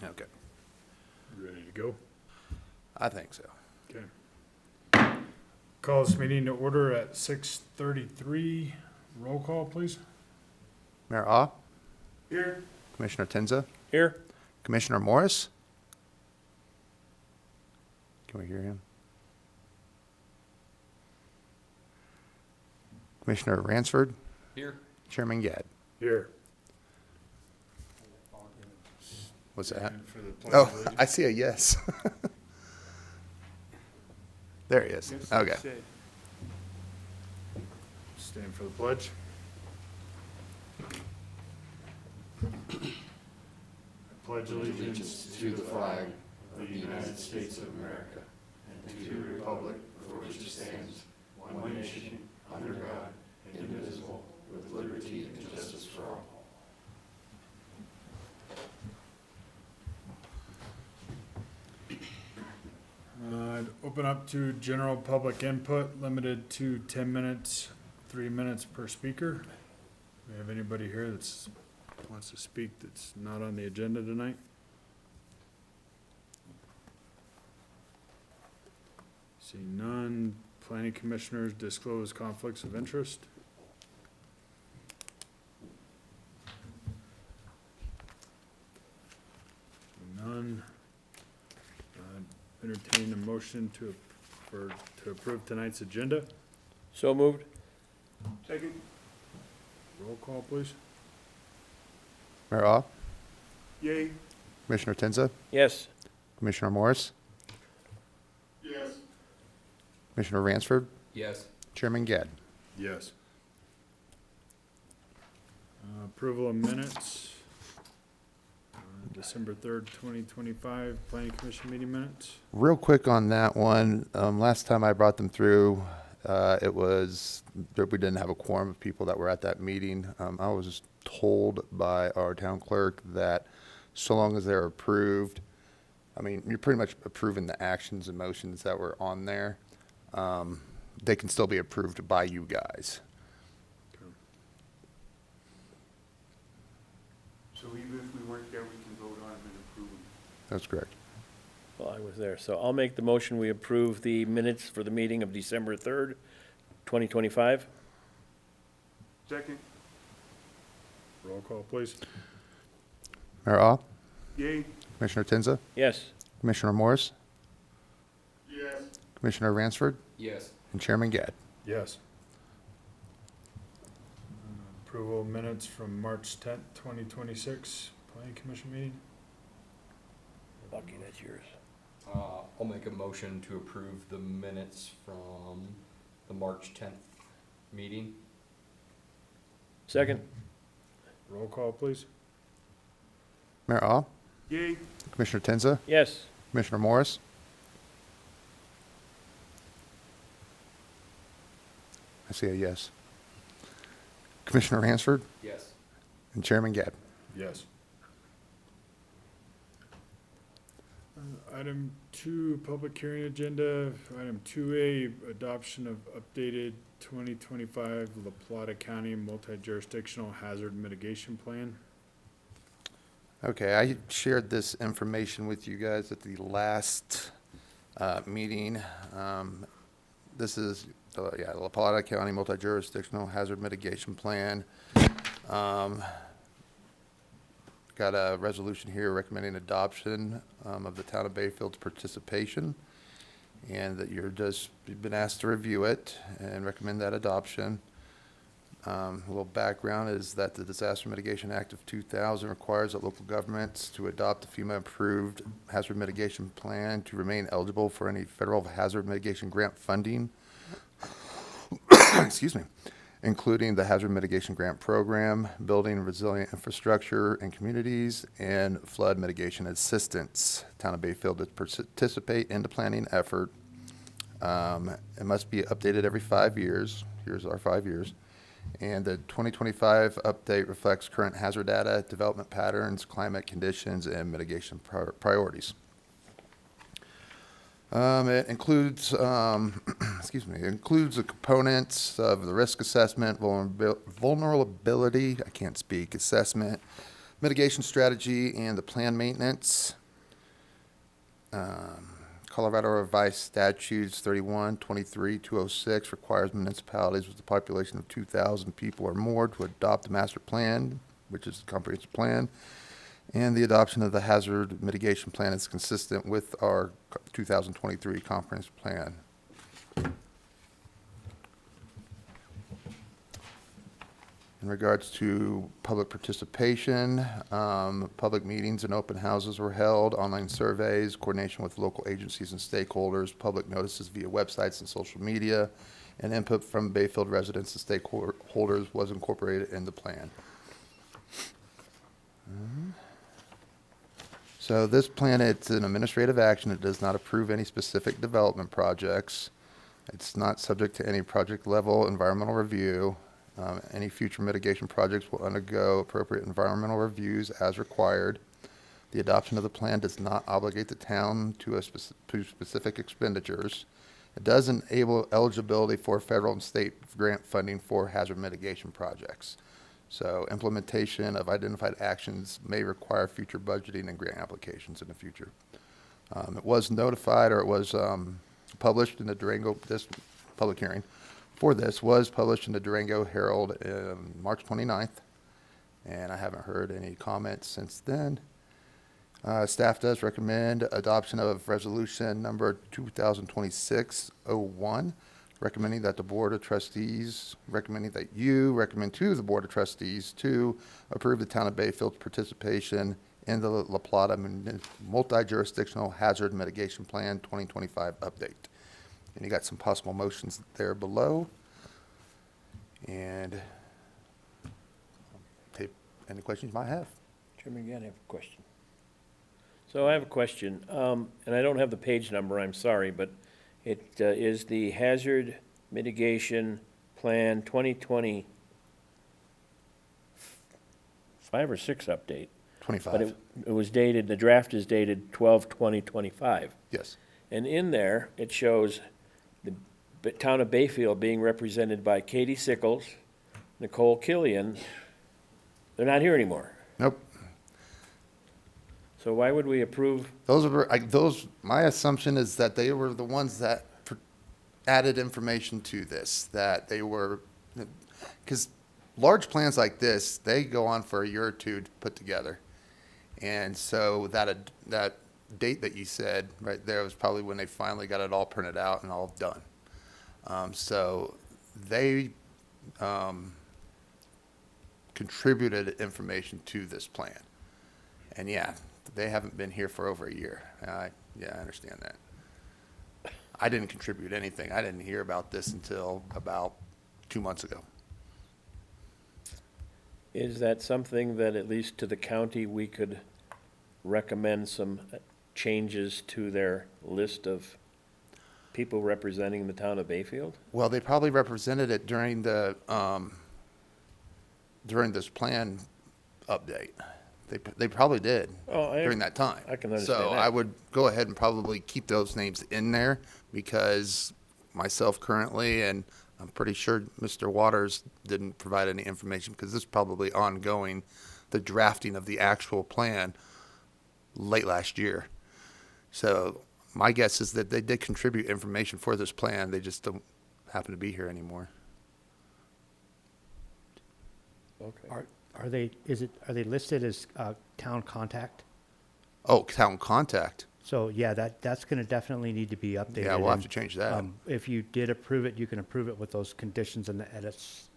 Okay, Ready to go? I think so. Okay. Call this meeting to order at 6:33. Roll call, please. Mayor Ah, Here. Commissioner Tenza, Here. Commissioner Morris. Can we hear him? Commissioner Ransford, Here. Chairman Gadd. Here. What's that? And for the pledge of Oh, allegiance. I see a yes. There he is. Okay. Stand for the pledge. I pledge allegiance to the flag of the United States of America and to the republic for which it stands, one nation, under God, indivisible, with liberty and justice for all. I'd open up to general public input, limited to 10 minutes, 3 minutes per speaker. Do we have anybody here that's wants to speak that's not on the agenda tonight? See none. Planning commissioners disclose conflicts of interest. None. Entertain a motion to approve tonight's agenda. So moved. Second. Roll call, please. Mayor Ah, Yay. Commissioner Tenza, Yes. Commissioner Morris, Yes. Commissioner Ransford, Yes. Chairman Gadd. Yes. Approval of minutes. December 3rd, 2025, Planning Commission meeting minutes. Real quick on that one, last time I brought them through, we didn't have a quorum of people that were at that meeting. I was told by our town clerk that so long as they're approved, I mean, you're pretty much approving the actions and motions that were on there. They can still be approved by you guys. So even if we weren't there, we can vote on them and approve them. That's correct. Well, I was there. So I'll make the motion. We approve the minutes for the meeting of December 3rd, 2025. Second. Roll call, please. Mayor Ah, Yay. Commissioner Tenza, Yes. Commissioner Morris, Yes. Commissioner Ransford, Yes. and Chairman Gadd. Yes. Approval of minutes from March 10th, 2026, Planning Commission meeting. Lucky, that's yours. I'll make a motion to approve the minutes from the March 10th meeting. Second. Roll call, please. Mayor Ah, Yay. Commissioner Tenza, Yes. Commissioner Morris, I see a yes. Commissioner Ransford, Yes. and Chairman Gadd. Yes. Item 2, public hearing agenda. Item 2A, adoption of updated 2025 La Plata County Multi-Jurisdictional Hazard Mitigation Plan. Okay, I shared this information with you guys at the last meeting. This is, La Plata County Multi-Jurisdictional Hazard Mitigation Plan. Got a resolution here recommending adoption of the town of Bayfield's participation, and that you've been asked to review it and recommend that adoption. A little background is that the Disaster Mitigation Act of 2000 requires that local governments to adopt a FEMA-approved hazard mitigation plan to remain eligible for any federal hazard mitigation grant funding, excuse me, including the Hazard Mitigation Grant Program, Building Resilient Infrastructure and Communities, and Flood Mitigation Assistance. Town of Bayfield to participate in the planning effort. It must be updated every 5 years. Here's our 5 years. And the 2025 update reflects current hazard data, development patterns, climate conditions, and mitigation priorities. It includes, it includes the components of the risk assessment, vulnerability, I can't speak, assessment, mitigation strategy and the plan maintenance. Colorado Revised Statutes 31-23-206 requires municipalities with a population of 2,000 people or more to adopt the master plan, which is the comprehensive plan. And the adoption of the hazard mitigation plan is consistent with our 2023 comprehensive plan. In regards to public participation, public meetings and open houses were held, online surveys, coordination with local agencies and stakeholders, public notices via websites and social media, and input from Bayfield residents and stakeholders was incorporated in the plan. So this plan, it's an administrative action. It does not approve any specific development projects. It's not subject to any project level environmental review. Any future mitigation projects will undergo appropriate environmental reviews as required. The adoption of the plan does not obligate the town to specific expenditures. It does enable eligibility for federal and state grant funding for hazard mitigation projects. So implementation of identified actions may require future budgeting and grant applications in the future. It was notified, or it was published in the Durango, this public hearing for this was published in the Durango Herald March 29th, and I haven't heard any comments since then. Staff does recommend adoption of resolution number 2026-01, recommending that the Board of Trustees, recommending that you recommend to the Board of Trustees to approve the Town of Bayfield's participation in the La Plata Multi-Jurisdictional Hazard Mitigation Plan 2025 update. And you got some possible motions there below. And take any questions you might have. Chairman, again, I have a question. So I have a question, and I don't have the page number, I'm sorry, but it is the Hazard Mitigation Plan 2025 or 6 update. 25. But it was dated, the draft is dated 12/20/25. Yes. And in there, it shows the town of Bayfield being represented by Katie Sickles, Nicole Killian. They're not here anymore. Nope. So why would we approve? My assumption is that they were the ones that added information to this, that they were, because large plans like this, they go on for a year or two to put together. And so that date that you said right there was probably when they finally got it all printed out and all done. So they contributed information to this plan. And yeah, they haven't been here for over a year. I understand that. I didn't contribute anything. I didn't hear about this until about 2 months ago. Is that something that, at least to the county, we could recommend some changes to their list of people representing the town of Bayfield? Well, they probably represented it during the during this plan update. They probably did during that time. I can understand So that. I would go ahead and probably keep those names in there, because myself currently, and I'm pretty sure Mr. Waters didn't provide any information, because this is probably ongoing, the drafting of the actual plan late last year. So my guess is that they did contribute information for this plan. They just don't happen to be here anymore. Okay. Are they listed as town contact? Oh, town contact. So, yeah, that's gonna definitely need to be updated. Yeah, we'll have and, to change that. If you did approve it, you can approve it with those conditions and the edits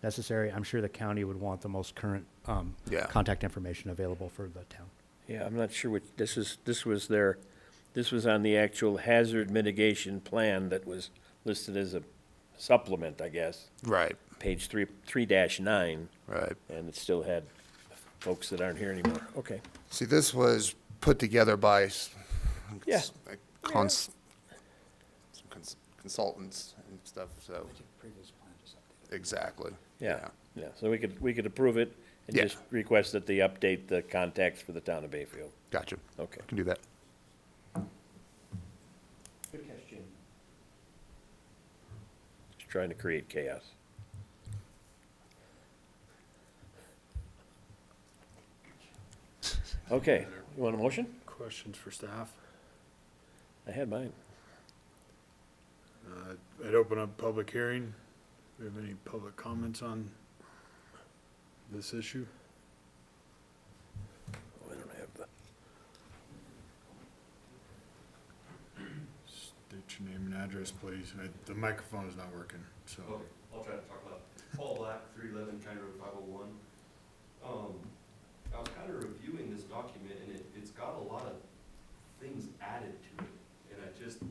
necessary. I'm sure the county would want the most current Yeah. contact information available for the town. Yeah, I'm not sure what, this was on the actual hazard mitigation plan that was listed as a supplement, I guess, Right, page 3-9, right. and it still had folks that aren't here anymore. Okay. See, this was put together by Yeah. consultants and stuff, so. Exactly. Yeah, yeah, so we could approve it and Yeah. just request that they update the contacts for the town of Bayfield. Gotcha. Okay. Can do that. Good catch, Jim. Just trying to create chaos. Okay, you want a motion? Questions for staff? I had mine. I'd open up public hearing. Do we have any public comments on this issue? Oh, I don't have the. State your name and address, please. The microphone is not working, so. Okay, I'll try to talk loud. Paul Black, 311 County Road 501. I was kind of reviewing this document, and it's got a lot of things added to it, and it'd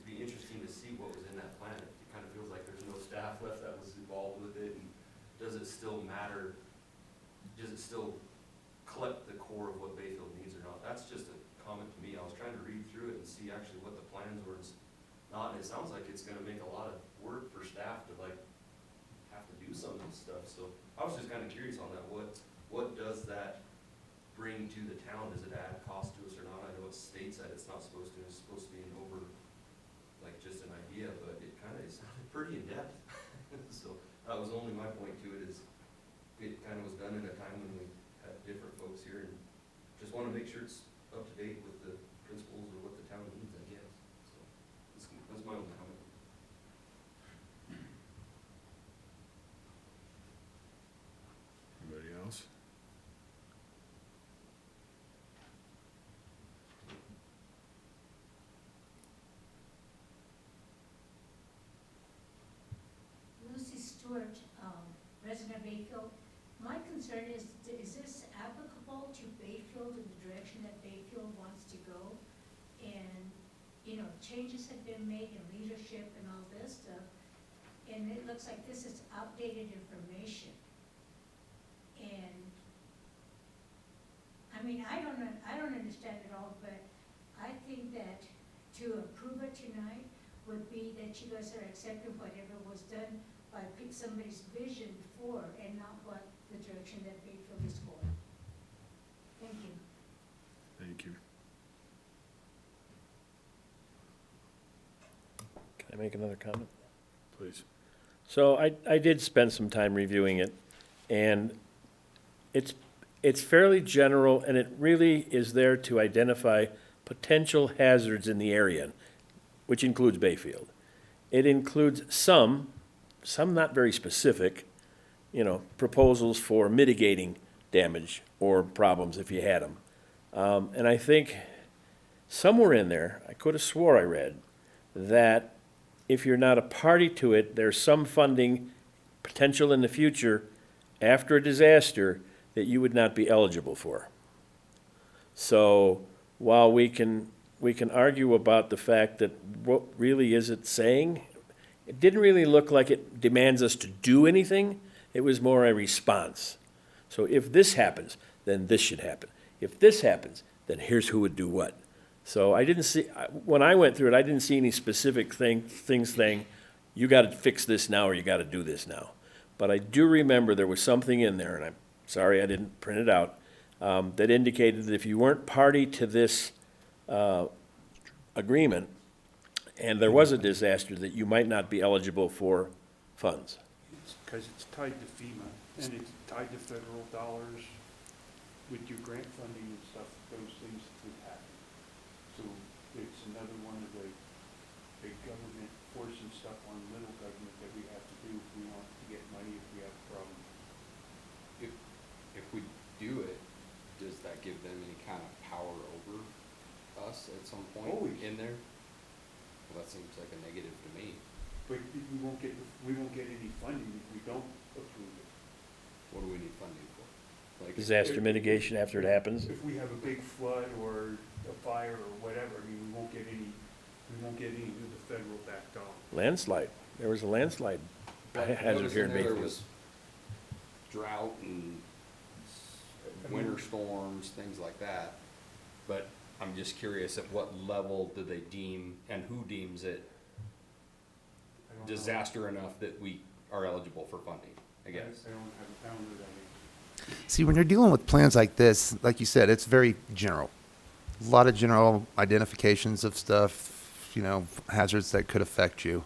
be interesting to see what was in that plan. It kind of feels like there's no staff left that was involved with it, and does it still matter? Does it still collect the core of what Bayfield needs or not? That's just a comment to me. I was trying to read through it and see actually what the plans were and not, and it sounds like it's gonna make a lot of work for staff to like have to do some of this stuff, so I was just kinda curious on that. What does that bring to the town? Does it add cost to us or not? I know it states that it's not supposed to, it's supposed to be an over, like just an idea, but it kinda sounded pretty in-depth. So that was only my point to it, is it kinda was done in a time when we had different folks here, and just wanna make sure it's up to date with the principles or what the town needs, I guess. So that's my own comment. Anybody else? Lucy Stewart, resident of Bayfield. My concern is this applicable to Bayfield in the direction that Bayfield wants to go? And, changes have been made in leadership and all this stuff, and it looks like this is outdated information. And, I don't understand it all, but I think that to approve it tonight would be that you guys are accepting whatever was done by somebody's vision before and not what the direction that Bayfield is going. Thank you. Thank you. Can I make another comment? Please. So I did spend some time reviewing it, and it's fairly general, and it really is there to identify potential hazards in the area, which includes Bayfield. It includes some not very specific, proposals for mitigating damage or problems if you had them. And I think somewhere in there, I could have swore I read, that if you're not a party to it, there's some funding potential in the future after a disaster that you would not be eligible for. So while we can argue about the fact that what really is it saying, it didn't really look like it demands us to do anything. It was more a response. So if this happens, then this should happen. If this happens, then here's who would do what. So I didn't see, when I went through it, I didn't see any specific things saying, you gotta fix this now or you gotta do this now. But I do remember there was something in there, and I'm sorry I didn't print it out, that indicated that if you weren't party to this agreement, and there was a disaster, that you might not be eligible for funds. Because it's tied to FEMA, and it's tied to federal dollars with your grant funding and stuff, those things would happen. So it's another one of the big government forcing stuff on little government that we have to do if we want to get money, if we have a problem. If we do it, does that give them any kind of power over us at some point Always. in there? Well, that seems like a negative to me. But we won't get any funding if we don't approve it. What do we need funding for? Like, Disaster mitigation after it happens. If we have a big flood or a fire or whatever, we won't get any of the federal backed dollars. Landslide. There was a landslide I hazard noticed here in there Bayfield. was drought and winter storms, things like that. But I'm just curious, at what level do they deem, and who deems it I don't know. disaster enough that we are eligible for funding, I guess? I don't have a calendar that I See, when you're dealing with plans like this, like you said, it's very general. A lot of general identifications of stuff, hazards that could affect you.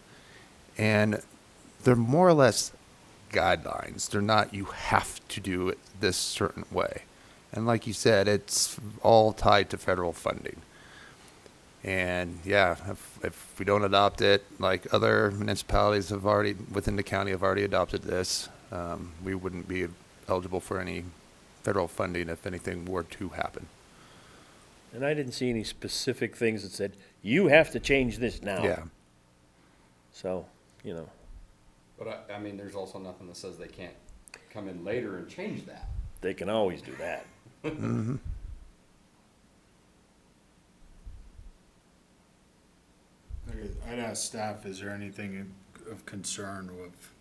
And they're more or less guidelines. They're not, you have to do it this certain way. And like you said, it's all tied to federal funding. And yeah, if we don't adopt it, like other municipalities have already, within the county have already adopted this, we wouldn't be eligible for any federal funding if anything were to happen. And I didn't see any specific things that said, you have to change this now. Yeah. So, you know, But I mean, there's also nothing that says they can't come in later and change that. they can always do that. Mm-hmm. Okay, I'd ask staff, is there anything of concern with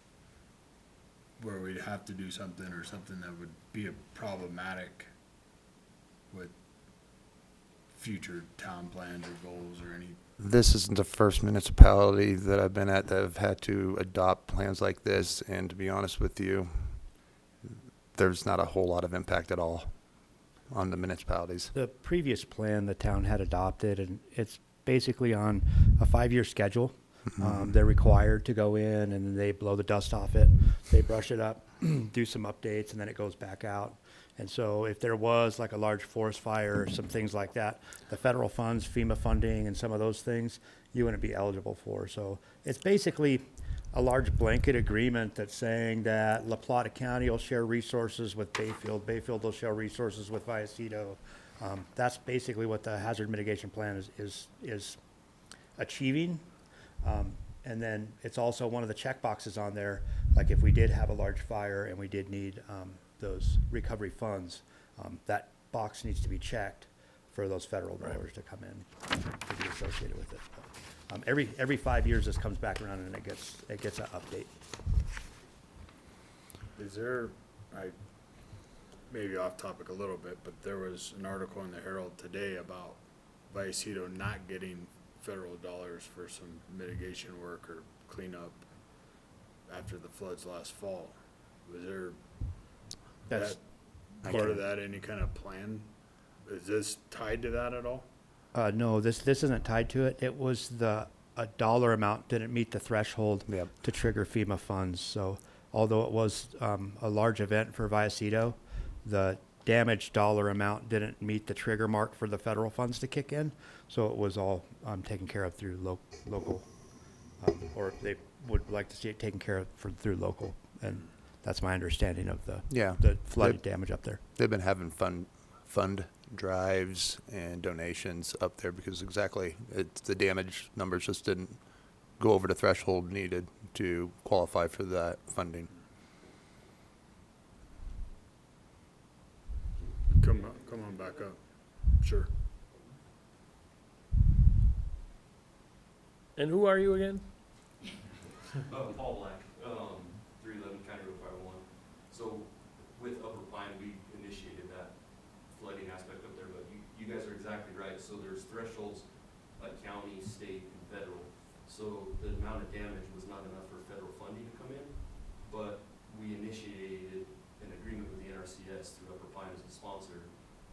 where we'd have to do something or something that would be a problematic with future town plans or goals or any? This isn't the first municipality that I've been at that have had to adopt plans like this, and to be honest with you, there's not a whole lot of impact at all on the municipalities. The previous plan the town had adopted, and it's basically on a 5-year schedule. They're required to go in and they blow the dust off it, they brush it up, do some updates, and then it goes back out. And so if there was like a large forest fire or some things like that, the federal funds, FEMA funding and some of those things, you wouldn't be eligible for. So it's basically a large blanket agreement that's saying that La Plata County will share resources with Bayfield, Bayfield will share resources with Vallecito. That's basically what the hazard mitigation plan is achieving. And then it's also one of the check boxes on there, like if we did have a large fire and we did need those recovery funds, that box needs to be checked for those federal dollars to come in to be associated with it. Every 5 years, this comes back around and it gets an update. Is there, maybe off topic a little bit, but there was an article in the Herald today about Vallecito not getting federal dollars for some mitigation work or cleanup after the floods last fall. Was there That's- that, part of that, any kind of plan? Is this tied to that at all? No, this isn't tied to it. It was a dollar amount didn't meet the threshold Yep. to trigger FEMA funds. So although it was a large event for Vallecito, the damage dollar amount didn't meet the trigger mark for the federal funds to kick in. So it was all taken care of through local, or they would like to see it taken care of through local. And that's my understanding of Yeah. the flooded damage up there. They've been having fund drives and donations up there because exactly, the damage numbers just didn't go over the threshold needed to qualify for that funding. Come on back up. Sure. And who are you again? Paul Black, 311 County Road 501. So with Upper Pine, we initiated that flooding aspect up there, but you guys are exactly right. So there's thresholds like county, state, and federal. So the amount of damage was not enough for federal funding to come in, but we initiated an agreement with the NRCS through Upper Pine as a sponsor,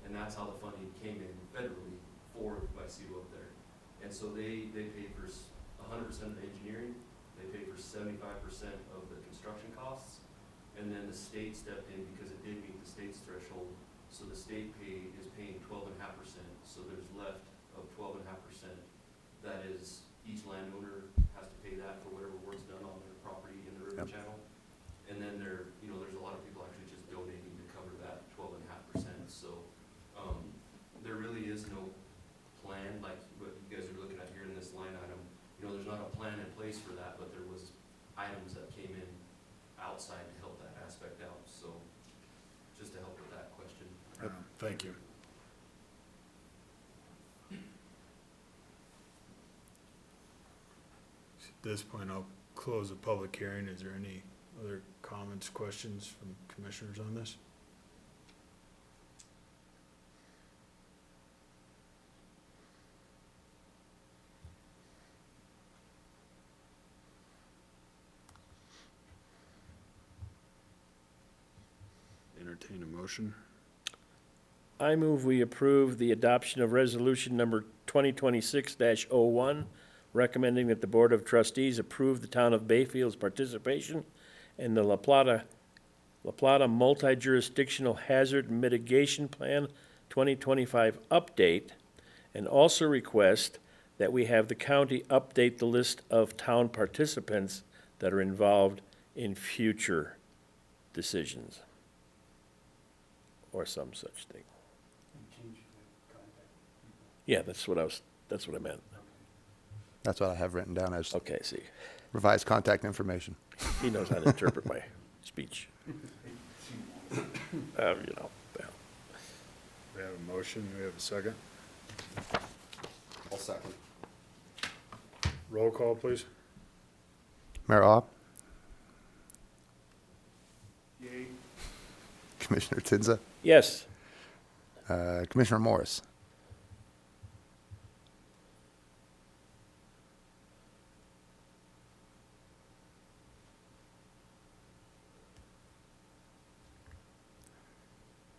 and that's how the funding came in federally for Vallecito up there. And so they paid for 100% of the engineering, they paid for 75% of the construction costs, and then the state stepped in because it did meet the state's threshold. So the state is paying 12.5%, so there's left of 12.5%. That is, each landowner has to pay that for whatever work's done on their property in the river Yep. channel. And then there's a lot of people actually just donating to cover that 12.5%. So, there really is no plan like what you guys are looking at here in this line item. There's not a plan in place for that, but there was items that came in outside to help that aspect out. So, just to help with that question. Thank you. At this point, I'll close the public hearing. Is there any other comments, questions from commissioners on this? Entertain a motion. I move we approve the adoption of resolution number 2026-01, recommending that the Board of Trustees approve the town of Bayfield's participation and the La Plata Multi-Jurisdictional Hazard Mitigation Plan 2025 update, and also request that we have the county update the list of town participants that are involved in future decisions, or some such thing. And change the contact people. Yeah, that's what I meant. That's what I have written down as Okay, see, revised contact information. he knows how to interpret my speech. You know, yeah. We have a motion, we have a second. I'll second. Roll call, please. Mayor Opp, Yay. Commissioner Tinza, Yes, Commissioner Morris.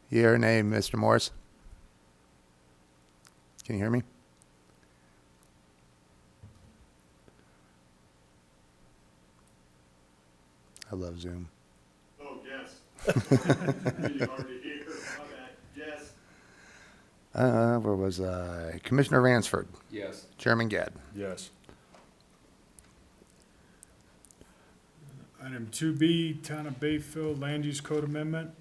Yea or nay, Mr. Morris? Can you hear me? I love Zoom. Oh, yes. Really hard to hear, my bad, yes. Where was I? Commissioner Ransford, Yes. Chairman Gadd. Yes. Item 2B, Town of Bayfield Land Use Code Amendment.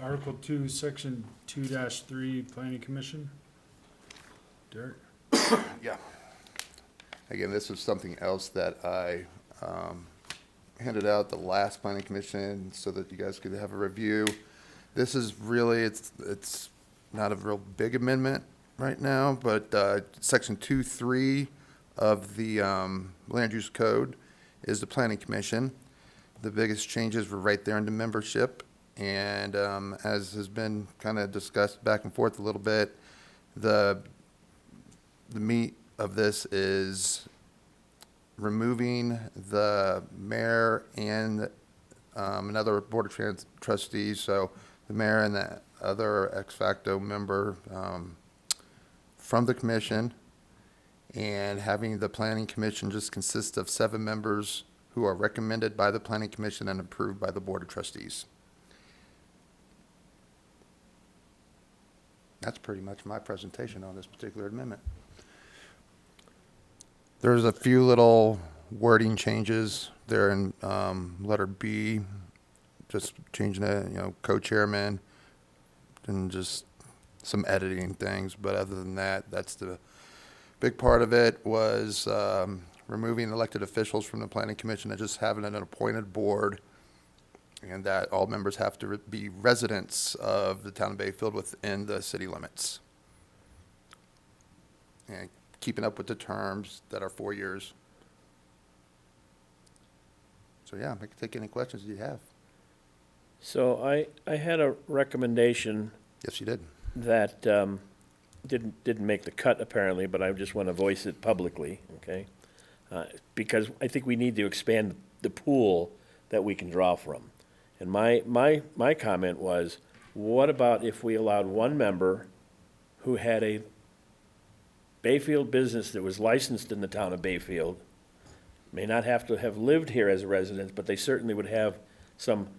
Article 2, Section 2-3, Planning Commission. Derek? Yeah. Again, this is something else that I handed out the last planning commission so that you guys could have a review. This is really, it's not a real big amendment right now, but section 2-3 of the land use code is the planning commission. The biggest changes were right there in the membership. And as has been kind of discussed back and forth a little bit, the meat of this is removing the mayor and another board of trustees, so the mayor and the other ex facto member from the commission, and having the planning commission just consist of 7 members who are recommended by the planning commission and approved by the board of trustees. That's pretty much my presentation on this particular amendment. There's a few little wording changes there in letter B, just changing it, co-chairman, and just some editing things. But other than that, that's the big part of it was removing elected officials from the planning commission and just having an appointed board, and that all members have to be residents of the town of Bayfield within the city limits. And keeping up with the terms that are 4 years. So yeah, I can take any questions you have. so I had a recommendation Yes, you did. that didn't make the cut apparently, but I just want to voice it publicly, okay? Because I think we need to expand the pool that we can draw from. And my comment was, what about if we allowed one member who had a Bayfield business that was licensed in the town of Bayfield, may not have to have lived here as a resident, but they certainly would have some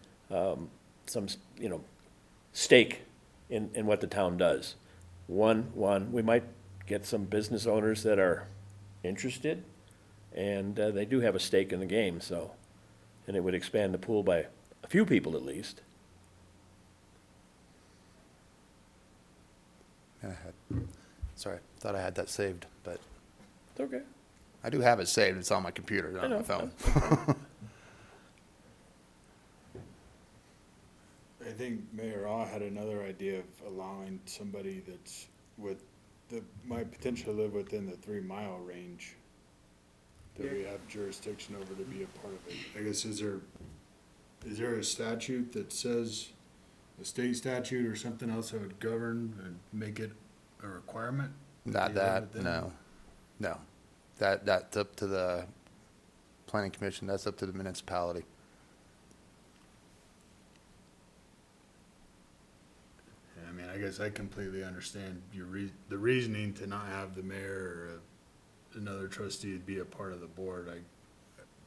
stake in what the town does. We might get some business owners that are interested, and they do have a stake in the game, so, and it would expand the pool by a few people at least. Sorry, thought I had that saved, but It's okay. I do have it saved. It's on my computer, not on my know. phone. I think Mayor Ah had another idea of allowing somebody that's might potentially live within the 3-mile range that we have jurisdiction over to be a part of it. I guess, is there a statute that says, a state statute or something else that would govern and make it a requirement? Not You live that, within- no. That's up to the planning commission. That's up to the municipality. Yeah, I mean, I guess I completely understand the reasoning to not have the mayor or another trustee be a part of the board.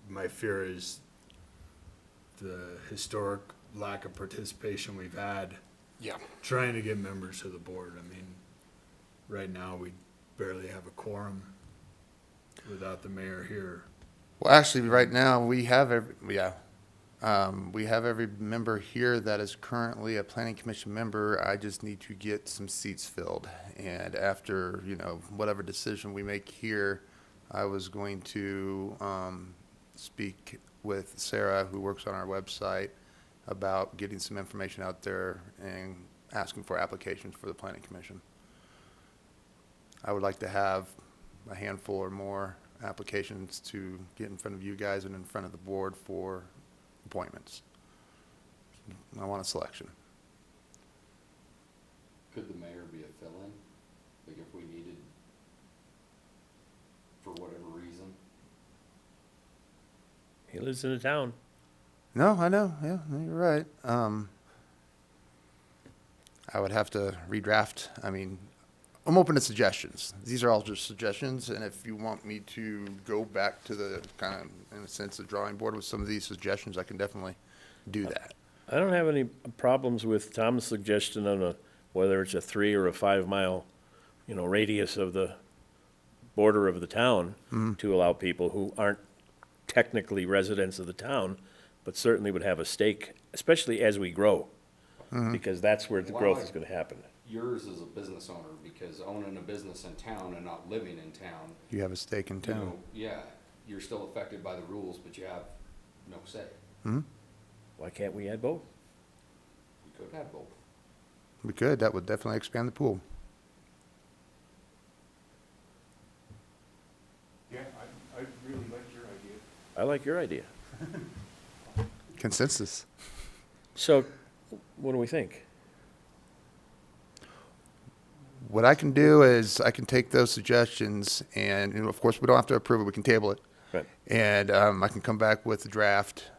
My fear is the historic lack of participation we've had Yeah. trying to get members to the board. I mean, right now, we barely have a quorum without the mayor here. Well, actually, right now, we have we have every member here that is currently a planning commission member. I just need to get some seats filled. And after, whatever decision we make here, I was going to, speak with Sarah, who works on our website, about getting some information out there and asking for applications for the planning commission. I would like to have a handful or more applications to get in front of you guys and in front of the board for appointments. I want a selection. Could the mayor be a fill-in? Like if we needed, for whatever reason? He lives in a town. No, I know. Yeah, no, you're right. I would have to redraft. I mean, I'm open to suggestions. These are all just suggestions, and if you want me to go back to the kind of, in a sense, the drawing board with some of these suggestions, I can definitely do that. I don't have any problems with Tom's suggestion on whether it's a 3 or a 5 mile, radius of the border of the town to allow people who aren't technically residents of the town, but certainly would have a stake, especially as we grow, because that's where the growth is going to happen. Yours is a business owner, because owning a business in town and not living in town, You have a stake in you town. know, yeah, you're still affected by the rules, but you have no say. Why can't we add both? We could have both. We could. That would definitely expand the pool. Yeah, I really like your idea. I like your idea. Consensus. So, what do we think? What I can do is I can take those suggestions and, of course, we don't have to approve it. We can table it. Right. And I can come back with a draft,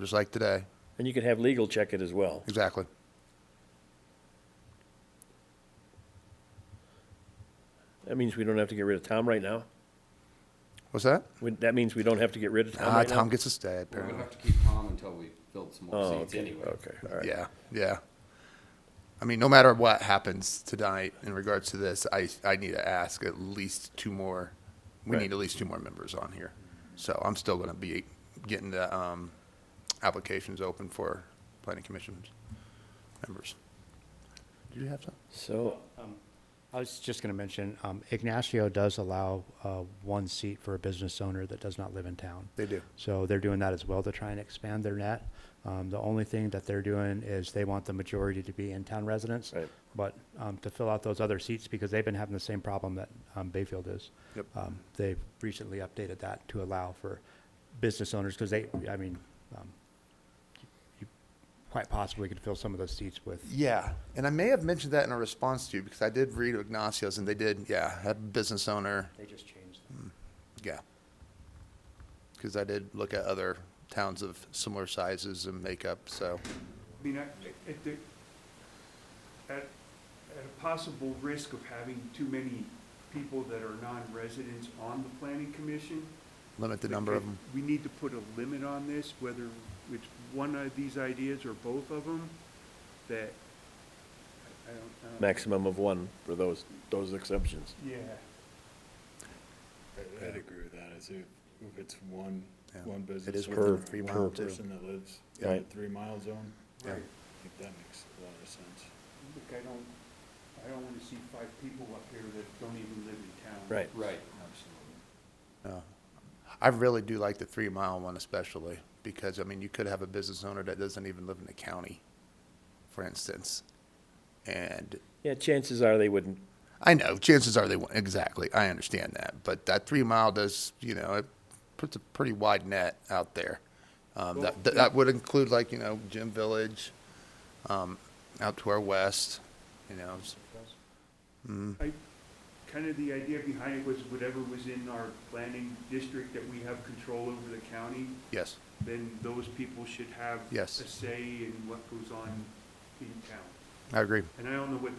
just like today. And you could have legal check it as well. Exactly. That means we don't have to get rid of Tom right now? What's that? That means we don't have to get rid of Tom right now? Tom gets a stay, We're gonna apparently. have to keep Tom until we filled some more Oh, seats okay, anyway. okay, all right. Yeah, yeah. I mean, no matter what happens tonight in regards to this, I need to ask at least two more. We Right. need at least two more members on here. So I'm still going to be getting the applications open for planning commission members. Did you have something? So, I was just going to mention, Ignacio does allow one seat for a business owner that does not live in town. They do. So they're doing that as well to try and expand their net. The only thing that they're doing is they want the majority to be in-town residents. Right. But to fill out those other seats, because they've been having the same problem that Bayfield is. Yep. They've recently updated that to allow for business owners, because you quite possibly could fill some of those seats with. Yeah, and I may have mentioned that in a response to you because I did read Ignacio's and they did, have a business owner, They just changed them. yeah. Because I did look at other towns of similar sizes and makeup, so. I mean, at a possible risk of having too many people that are non-residents on the planning commission. Limit the number of them. We need to put a limit on this, whether it's one of these ideas or both of them, that, I don't. maximum of one for those exceptions. Yeah. I'd agree with that, if it's one Yeah. business. It is within per a 3 per mile, too. person that lives Yeah. in the 3 mile zone. Yeah. I think that makes a lot of sense. Look, I don't wanna see 5 people up here that don't even live in town. Right. Right. No. I really do like the 3 mile one especially, because, I mean, you could have a business owner that doesn't even live in the county, for instance. And Yeah, chances are they wouldn't. I know, chances are they won't, exactly, I understand that. But that 3 mile does, it puts a pretty wide net out there. That would include like, Gym Village, out to our west, Kind of the idea behind it was whatever was in our planning district that we have control over the county, Yes, then those people should have Yes. a say in what goes on in town. I agree. And I don't know what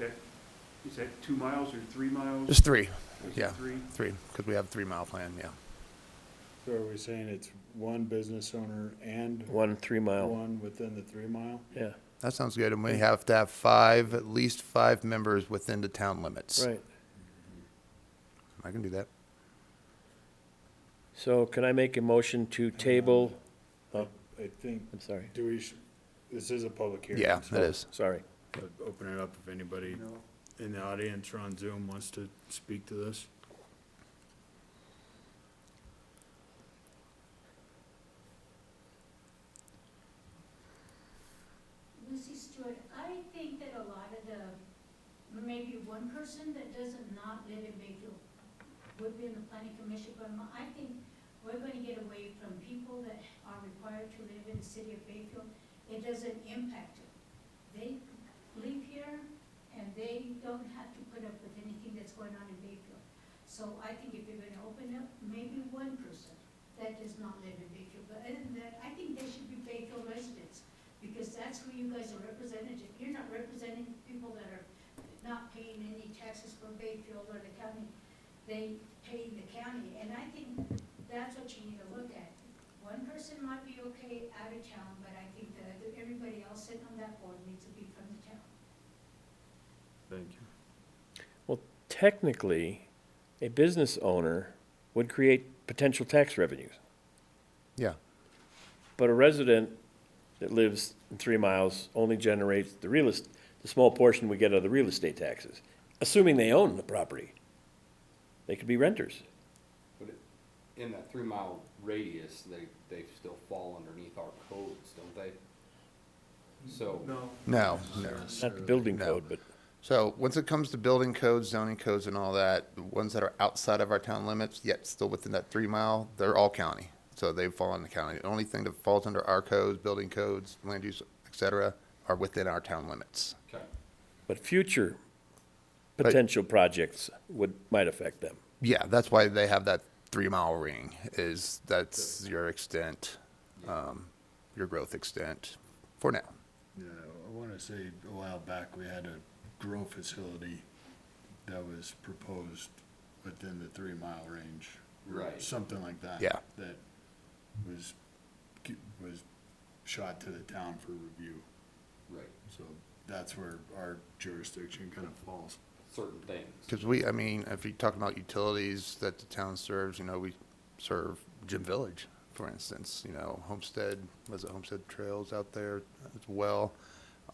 is that 2 miles or 3 miles? Just 3, Is it yeah, 3? 3, because we have a 3 mile plan, yeah. So are we saying it's one business owner and 1 3-mile, one within the 3 mile? yeah, That sounds good, and we have to have five, at least five members within the town limits. right. I can do that. So can I make a motion to table, oh, I think, I'm sorry, this is a public hearing. Yeah, so it is. sorry. I'd open it up if anybody in the audience or on Zoom wants to speak to this. Lucy Stewart, I think that a lot of maybe one person that doesn't not live in Bayfield would be in the planning commission, but I think we're gonna get away from people that are required to live in the city of Bayfield. It doesn't impact them. They live here and they don't have to put up with anything that's going on in Bayfield. So I think if you're gonna open up, maybe one person that does not live in Bayfield, but other than that, I think they should be Bayfield residents, because that's who you guys are representing. You're not representing people that are not paying any taxes for Bayfield or the county. They pay the county, and I think that's what you need to look at. One person might be okay out of town, but I think that everybody else sitting on that board needs to be from the town. Thank you. Well, technically, a business owner would create potential tax revenues, Yeah, but a resident that lives in 3 miles only generates the small portion we get of the real estate taxes, assuming they own the property. They could be renters. But in that 3 mile radius, they still fall underneath our codes, don't they? So. No. no. Not the building No. code, but So once it comes to building codes, zoning codes and all that, the ones that are outside of our town limits, yet still within that 3 mile, they're all county. So they fall in the county. The only thing that falls under our codes, building codes, land use, et cetera, are within our town limits. Okay. but future potential projects might affect them. Yeah, that's why they have that 3 mile ring, that's your extent, your growth extent for now. Yeah, I wanna say a while back, we had a grow facility that was proposed within the 3 mile range. or Right. Something like that. Yeah. That was shot to the town for review. Right. So that's where our jurisdiction kind of falls. Certain things. Because if you talk about utilities that the town serves, we serve Jim Village, for instance, Homestead Trails out there as well.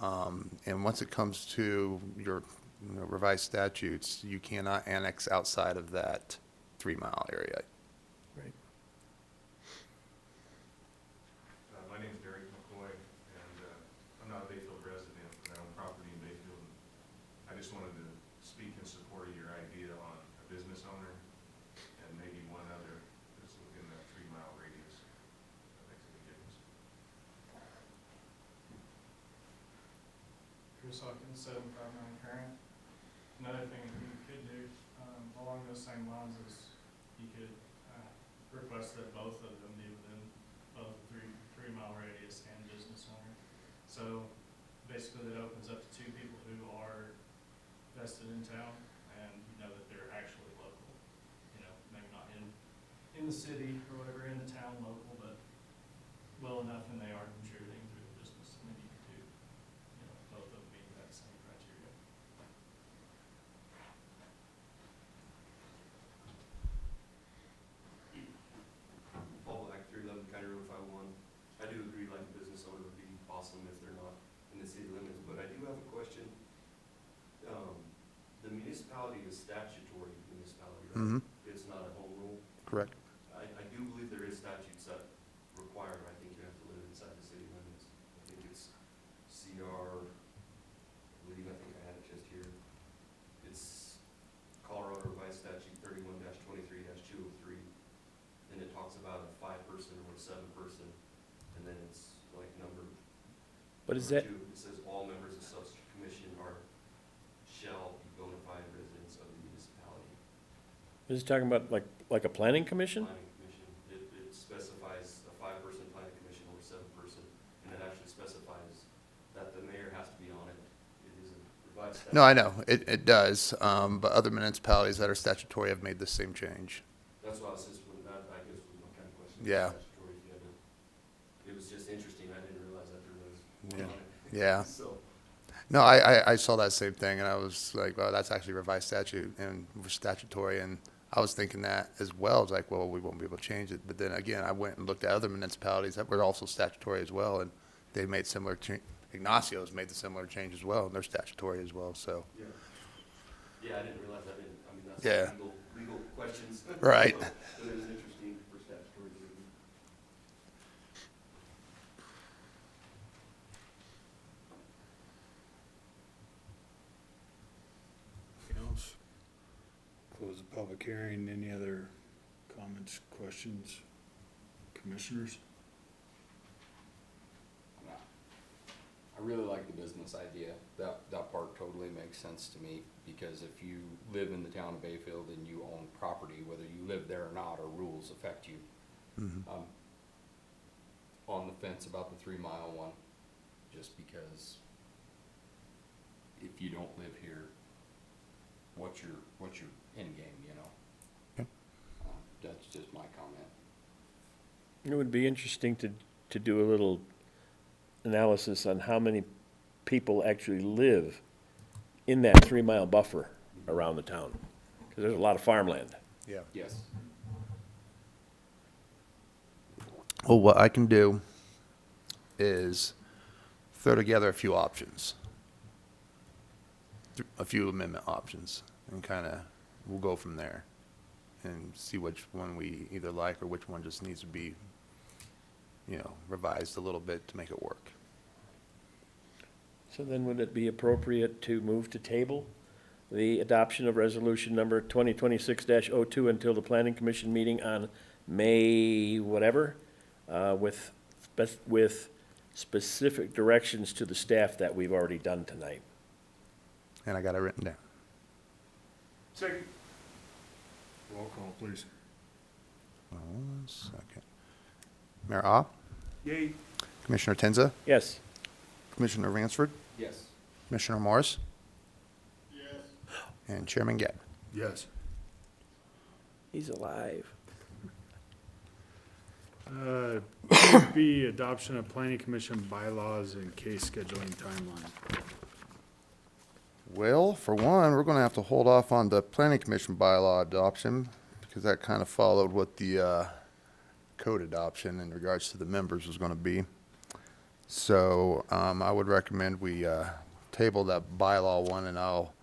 And once it comes to your revised statutes, you cannot annex outside of that 3 mile area. Right. My name's Derek McCoy, and I'm not a Bayfield resident, but I own property in Bayfield. I just wanted to speak in support of your idea on a business owner and maybe one other that's within that 3 mile radius. That makes a big difference. Chris Hawkins, 759 Current. Another thing that you could do along those same lines is you could request that both of them be within both the 3 mile radius and business owner. So basically that opens up to 2 people who are vested in town and you know that they're actually local. Maybe not in the city or whatever, in the town local, but well enough and they are contributing through the business. And then you could do, both of them meet that same criteria. Fall back through them, kind of if I won. I do agree, like a business owner would be awesome if they're not in the city limits, but I do have a question. The municipality is statutory municipality, right? Mhm. It's not a home rule. Correct. I do believe there is statutes that require, I think you have to live inside the city limits. I think it's CR, I think I had it just here. It's Colorado Revised Statute 31-23-203. And it talks about a 5-person or a 7-person, and then it's like number. But is number that, 2, it says all members of such commission shall be bona fide residents of the municipality. is it talking about like a planning commission? Planning commission, it specifies a 5-person planning commission or a 7-person, and it actually specifies that the mayor has to be on it. It is a revised statute. No, I know, it does, but other municipalities that are statutory have made the same change. That's why I was just, I guess was my kind of question. Yeah. statutory if you had to. It was just interesting, I didn't realize that there was Yeah. one on it. Yeah. So, No, I saw that same thing, and I was like, well, that's actually revised statute and statutory, and I was thinking that as well. I was like, well, we won't be able to change it. But then again, I went and looked at other municipalities that were also statutory as well, and they made similar Ignacio's made the similar change as well, and they're statutory as well, so. yeah, I didn't realize, I mean, that's Yeah. legal questions. Right. But it was interesting for statutory reasons. Anything else? Close the public hearing. Any other comments, questions? Commissioners? I really like the business idea. That part totally makes sense to me, because if you live in the town of Bayfield and you own property, whether you live there or not, or rules affect you. On the fence about the 3-mile one, just because if you don't live here, what's your end game, you know? Okay. That's just my comment. It would be interesting to do a little analysis on how many people actually live in that 3-mile buffer around the town, because there's a lot of farmland. Yeah. Yes. Well, what I can do is throw together a few options, a few amendment options, and kind of, we'll go from there and see which one we either like or which one just needs to be, revised a little bit to make it work. So then would it be appropriate to move to table the adoption of resolution number 2026-02 until the planning commission meeting on May whatever, with specific directions to the staff that we've already done tonight? And I got it written down. Second. Roll call, please. 1 second. Mayor Ah, Yay. Commissioner Tenza, Yes. Commissioner Ransford, Yes. Commissioner Morris, Yes. and Chairman Gebb. Yes. He's alive. B, adoption of planning commission bylaws and case scheduling timeline. Well, for one, we're going to have to hold off on the planning commission bylaw adoption because that kind of followed what the code adoption in regards to the members was going to be. So I would recommend we table that bylaw one, and I'll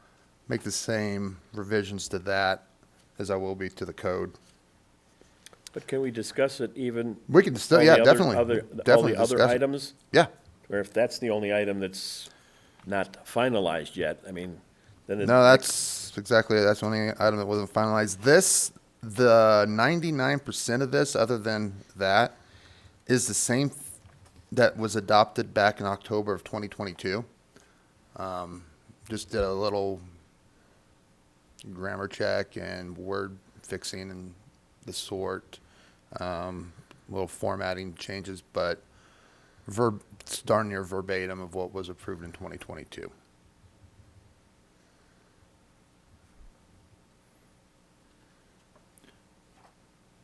make the same revisions to that as I will be to the code. But can we discuss it even? We can still, all yeah, the other- definitely, All definitely the other discuss it. items, Yeah, or if that's the only item that's not finalized yet, I mean, then it. no, that's exactly, that's the only item that wasn't finalized. The 99% of this, other than that, is the same that was adopted back in October of 2022. Just did a little grammar check and word fixing and the sort, little formatting changes, but it's darn near verbatim of what was approved in 2022.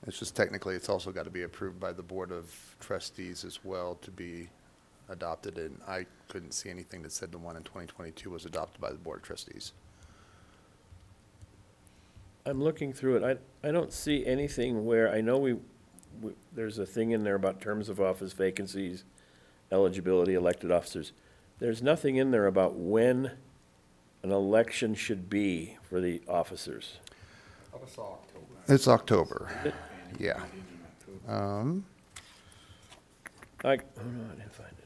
It's just technically, it's also got to be approved by the Board of Trustees as well to be adopted, and I couldn't see anything that said the one in 2022 was adopted by the Board of Trustees. I'm looking through it. I don't see anything where, I know there's a thing in there about terms of office, vacancies, eligibility, elected officers. There's nothing in there about when an election should be for the officers. I saw October. It's October, yeah. Oh, no, I didn't find it.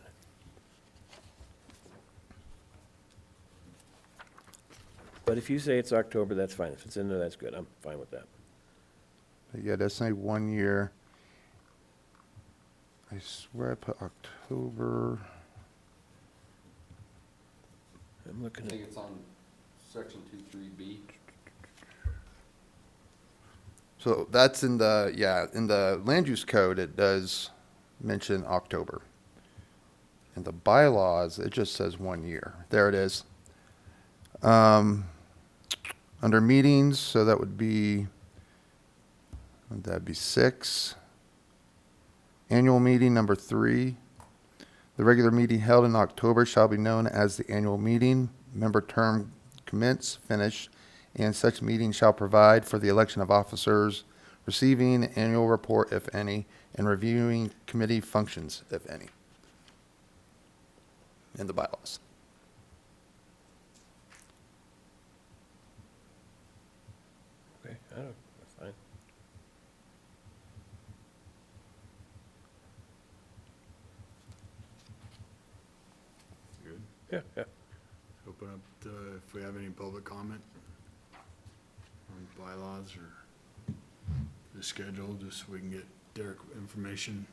But if you say it's October, that's fine. If it's in there, that's good. I'm fine with that. But yeah, that's only 1 year. I swear I put October. I'm I looking think at, it's on section 23B. So that's in the land use code, it does mention October. In the bylaws, it just says 1 year. There it is. Under meetings, so that'd be 6. Annual meeting number 3. The regular meeting held in October shall be known as the annual meeting. Member term commence, finish, and such meeting shall provide for the election of officers, receiving annual report, if any, and reviewing committee functions, if any, in the bylaws. Okay, I don't, that's fine. Good. Yeah, yeah. Open up if we have any public comment on bylaws or the schedule, just so we can get Derek information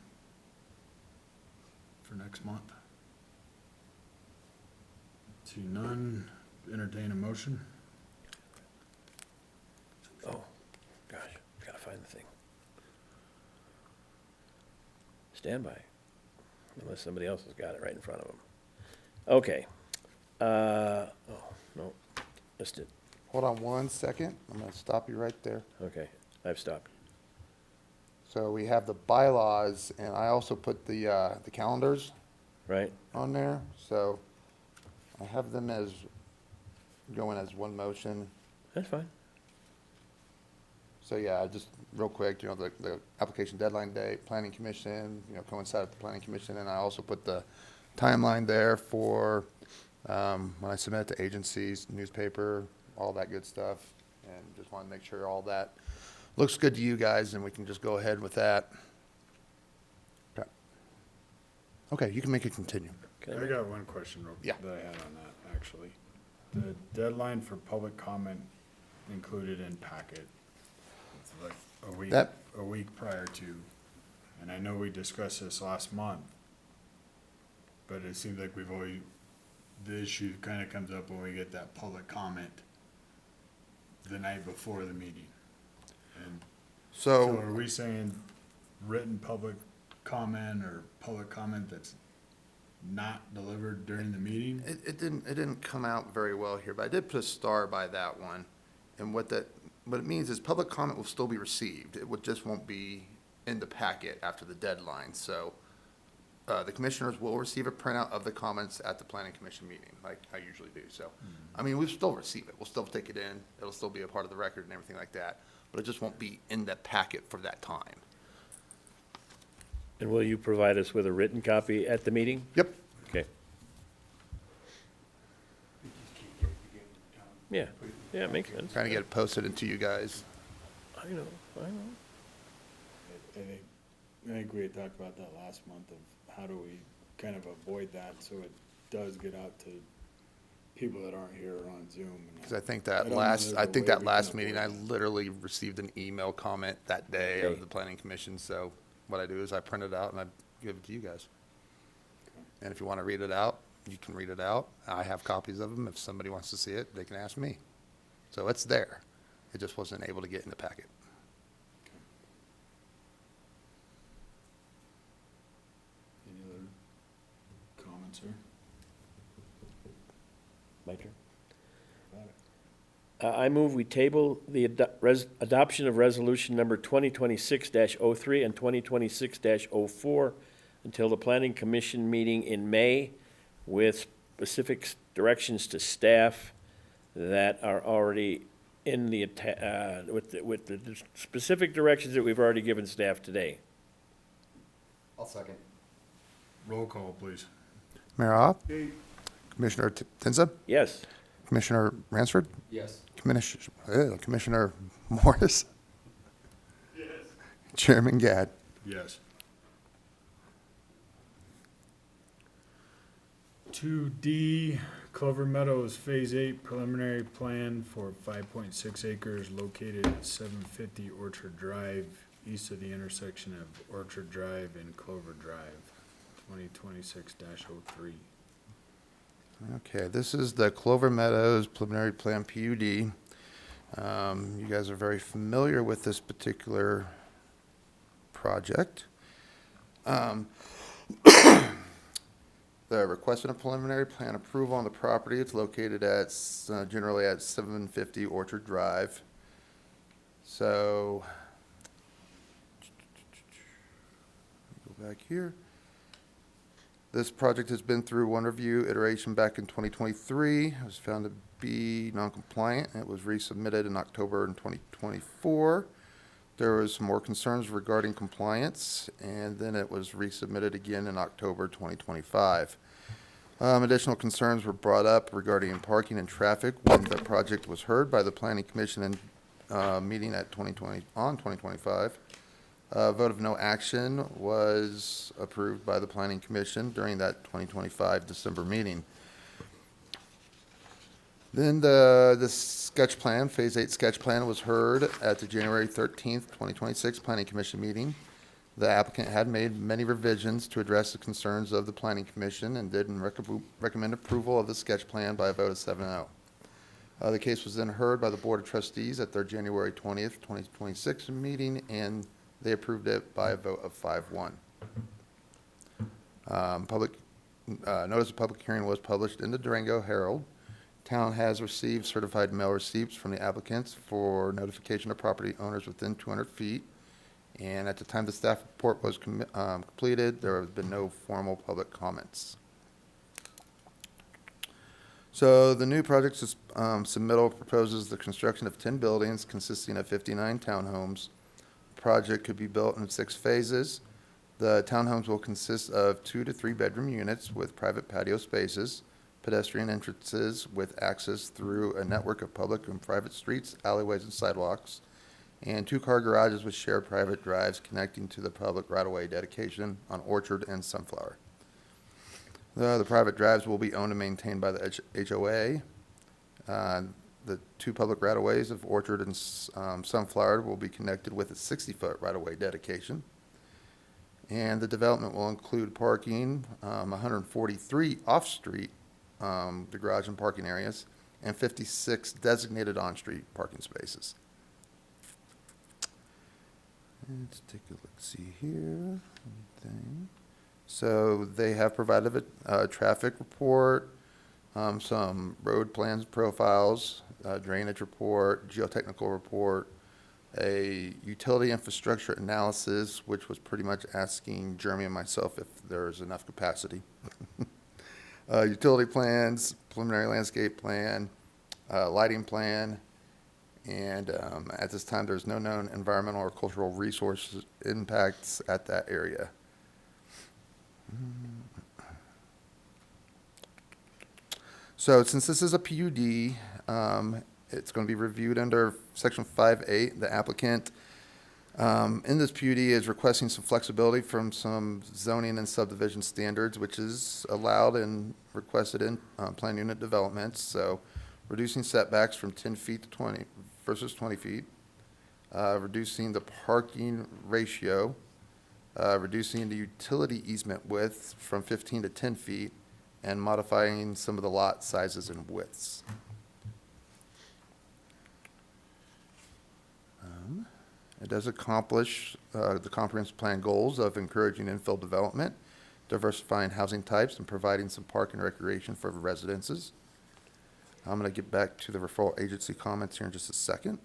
for next month. See none, entertain a motion. Oh, gosh, gotta find the thing. Stand by, unless somebody else has got it right in front of them. Okay. Oh, no, missed it. Hold on one second. I'm going to stop you right there. Okay, I've stopped. So we have the bylaws, and I also put the calendars Right? on there. So I have them as going as one motion. That's fine. So yeah, just real quick, the application deadline date, planning commission, coincide with the planning commission, and I also put the timeline there for when I submit it to agencies, newspaper, all that good stuff, and just want to make sure all that looks good to you guys, and we can just go ahead with that. Okay, you can make it continue. Can I I make- got one question Yeah. that I had on that, actually. The deadline for public comment included in packet, it's like a week prior to, and I know we discussed this last month, but it seems like the issue kind of comes up when we get that public comment the night before the meeting. And so are we saying written public comment or public comment that's not delivered during the meeting? It didn't come out very well here, but I did put a star by that one. And what it means is public comment will still be received. Just won't be in the packet after the deadline. So the commissioners will receive a printout of the comments at the planning commission meeting, like I usually do. So, I mean, we'll still receive it. We'll still take it in. It'll still be a part of the record and everything like that. But it just won't be in the packet for that time. And will you provide us with a written copy at the meeting? Yep. Okay, We just can't get it together in time. yeah, Put it in yeah, it makes sense. Trying to get it posted into you guys. I know. I think we had talked about that last month of how do we kind of avoid that so it does get out to people that aren't here or on Zoom. Because I think I that don't know last, there's I a think way that we last can meeting, I avoid that. literally received an email comment that day Okay. of the planning commission. So what I do is I print it out and I give it to you guys. And if you want to read it out, you can read it out. I have copies of them. If somebody wants to see it, they can ask me. So it's there. It just wasn't able to get in the packet. Any other comments, sir? My turn. Got it. I move we table the adoption of resolution number 2026-03 and 2026-04 until the planning commission meeting in May with specific directions to staff that are already in the, with the specific directions that we've already given staff today. I'll second. Roll call, please. Mayor Opp, Hey, Commissioner Tenza, Yes, Commissioner Ransford, Yes. Commissioner Morris, yes. Chairman Gadd. Yes. 2D, Clover Meadows Phase 8 preliminary plan for 5.6 acres located at 750 Orchard Drive, east of the intersection of Orchard Drive and Clover Drive, 2026-03. Okay, this is the Clover Meadows preliminary plan PUD. You guys are very familiar with this particular project. They're requesting a preliminary plan approval on the property. It's located at, generally at 750 Orchard Drive. So, go back here. This project has been through one review iteration back in 2023. It was found to be non-compliant, and it was resubmitted in October in 2024. There was some more concerns regarding compliance, and then it was resubmitted again in October 2025. Additional concerns were brought up regarding parking and traffic when the project was heard by the Planning Commission in meeting at 2025. Vote of no action was approved by the Planning Commission during that 2025 December meeting. Then the sketch plan, Phase 8 sketch plan, was heard at the January 13th, 2026 Planning Commission meeting. The applicant had made many revisions to address the concerns of the Planning Commission and did recommend approval of the sketch plan by a vote of 7-0. The case was then heard by the Board of Trustees at their January 20th, 2026 meeting, and they approved it by a vote of 5-1. Notice of public hearing was published in the Durango Herald. Town has received certified mail receipts from the applicants for notification of property owners within 200 feet. And at the time the staff report was completed, there have been no formal public comments. So the new project submittal proposes the construction of 10 buildings consisting of 59 townhomes. The project could be built in 6 phases. The townhomes will consist of 2 to 3 bedroom units with private patio spaces, pedestrian entrances with access through a network of public and private streets, alleyways, and sidewalks, and 2-car garages with shared private drives connecting to the public right-of-way dedication on Orchard and Sunflower. The private drives will be owned and maintained by the HOA. The 2 public right-of-ways of Orchard and Sunflower will be connected with a 60-foot right-of-way dedication. And the development will include parking, 143 off-street, the garage and parking areas, and 56 designated on-street parking spaces. Let's take a look-see here. So they have provided a traffic report, some road plans profiles, drainage report, geotechnical report, a utility infrastructure analysis, which was pretty much asking Jeremy and myself if there's enough capacity. Utility plans, preliminary landscape plan, lighting plan, and at this time, there's no known environmental or cultural resource impacts at that area. So since this is a PUD, it's going to be reviewed under Section 5.8. The applicant in this PUD is requesting some flexibility from some zoning and subdivision standards, which is allowed and requested in planned unit developments. So reducing setbacks from 10 feet to 20 versus 20 feet, reducing the parking ratio, reducing the utility easement width from 15 to 10 feet, and modifying some of the lot sizes and widths. It does accomplish the comprehensive plan goals of encouraging infill development, diversifying housing types, and providing some park and recreation for residences. I'm going to get back to the referral agency comments here in just a second.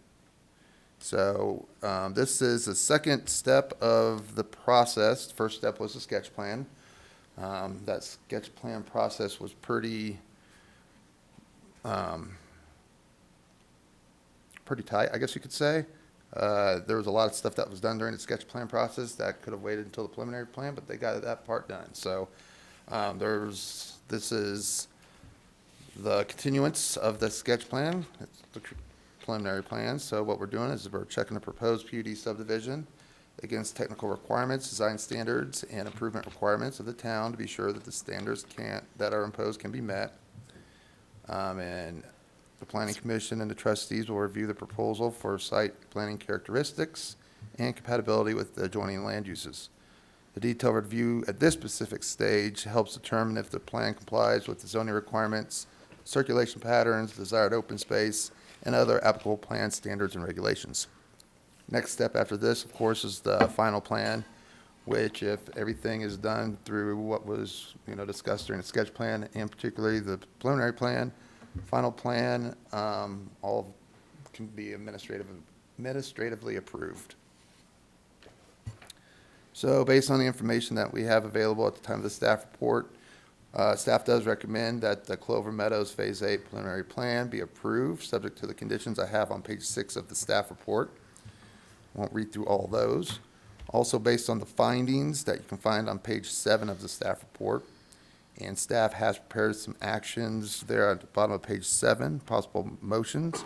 So this is the second step of the process. The first step was the sketch plan. That sketch plan process was pretty tight, I guess you could say. There was a lot of stuff that was done during the sketch plan process that could have waited until the preliminary plan, but they got that part done. So this is the continuance of the sketch plan. It's the preliminary plan. So what we're doing is we're checking the proposed PUD subdivision against technical requirements, design standards, and improvement requirements of the town to be sure that the standards that are imposed can be met. And the Planning Commission and the trustees will review the proposal for site planning characteristics and compatibility with the adjoining land uses. The detailed review at this specific stage helps determine if the plan complies with the zoning requirements, circulation patterns, desired open space, and other applicable plan standards and regulations. Next step after this, of course, is the final plan, which, if everything is done through what was discussed during the sketch plan, and particularly the preliminary plan, final plan, all can be administratively approved. So based on the information that we have available at the time of the staff report, staff does recommend that the Clover Meadows Phase 8 preliminary plan be approved, subject to the conditions I have on page 6 of the staff report. Won't read through all those. Also, based on the findings that you can find on page 7 of the staff report, and staff has prepared some actions there at the bottom of page 7, possible motions.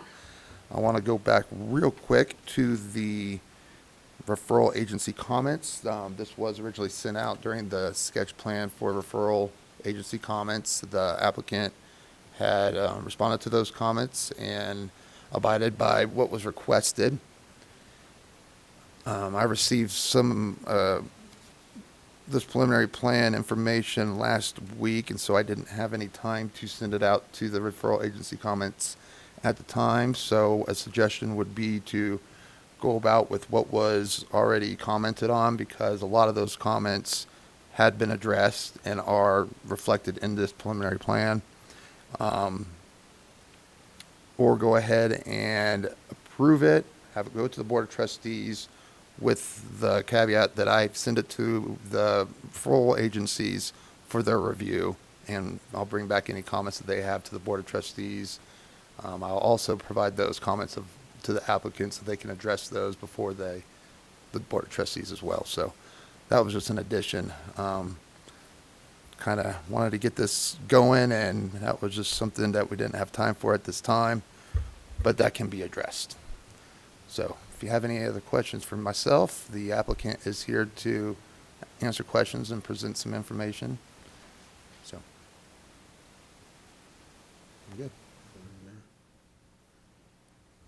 I want to go back real quick to the referral agency comments. This was originally sent out during the sketch plan for referral agency comments. The applicant had responded to those comments and abided by what was requested. I received some this preliminary plan information last week, and so I didn't have any time to send it out to the referral agency comments at the time. So a suggestion would be to go about with what was already commented on, because a lot of those comments had been addressed and are reflected in this preliminary plan. Or go ahead and approve it, have it go to the Board of Trustees with the caveat that I send it to the referral agencies for their review, and I'll bring back any comments that they have to the Board of Trustees. I'll also provide those comments to the applicants so they can address those before the Board of Trustees as well. So that was just an addition. Kind of wanted to get this going, and that was just something that we didn't have time for at this time, but that can be addressed. So if you have any other questions for myself, the applicant is here to answer questions and present some information. So, I'm good.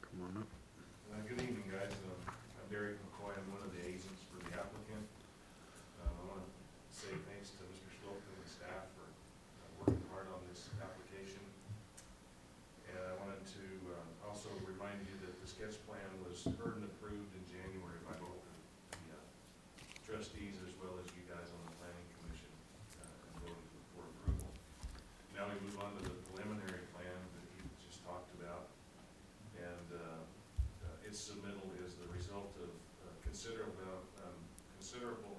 Come on up. Good evening, guys. I'm Derek McCoy. I'm one of the agents for the applicant. I want to say thanks to Mr. Slocum and staff for working hard on this application. And I wanted to also remind you that the sketch plan was heard and approved in January by both the trustees as well as you guys on the planning commission, and voted for approval. Now we move on to the preliminary plan that you just talked about. And its submittal is the result of considerable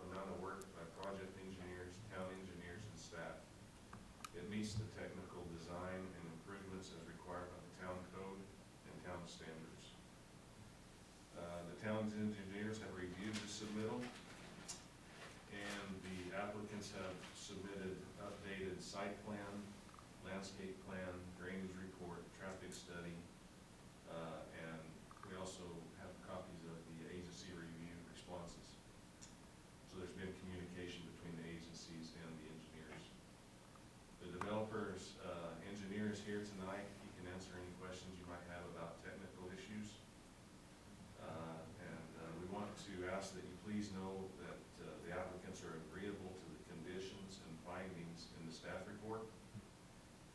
amount of work by project engineers, town engineers, and staff. It meets the technical design and improvements as required by the town code and town standards. The town's engineers have reviewed the submittal, and the applicants have submitted updated site plan, landscape plan, drainage report, traffic study, and we also have copies of the agency review responses. So there's been communication between the agencies and the engineers. The developer's engineer is here tonight. He can answer any questions you might have about technical issues. And we want to ask that you please know that the applicants are agreeable to the conditions and findings in the staff report,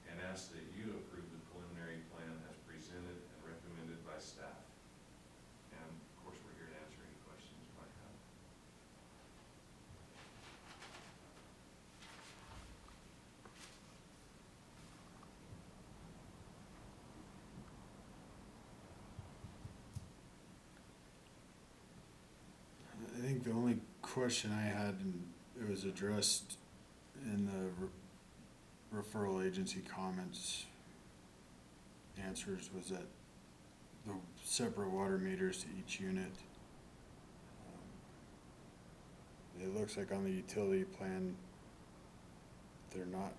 and ask that you approve the preliminary plan as presented and recommended by staff. And of course, we're here to answer any questions you might have. I think the only question I had, and it was addressed in the referral agency comments answers, was that the separate water meters to each unit. It looks like on the utility plan, they're not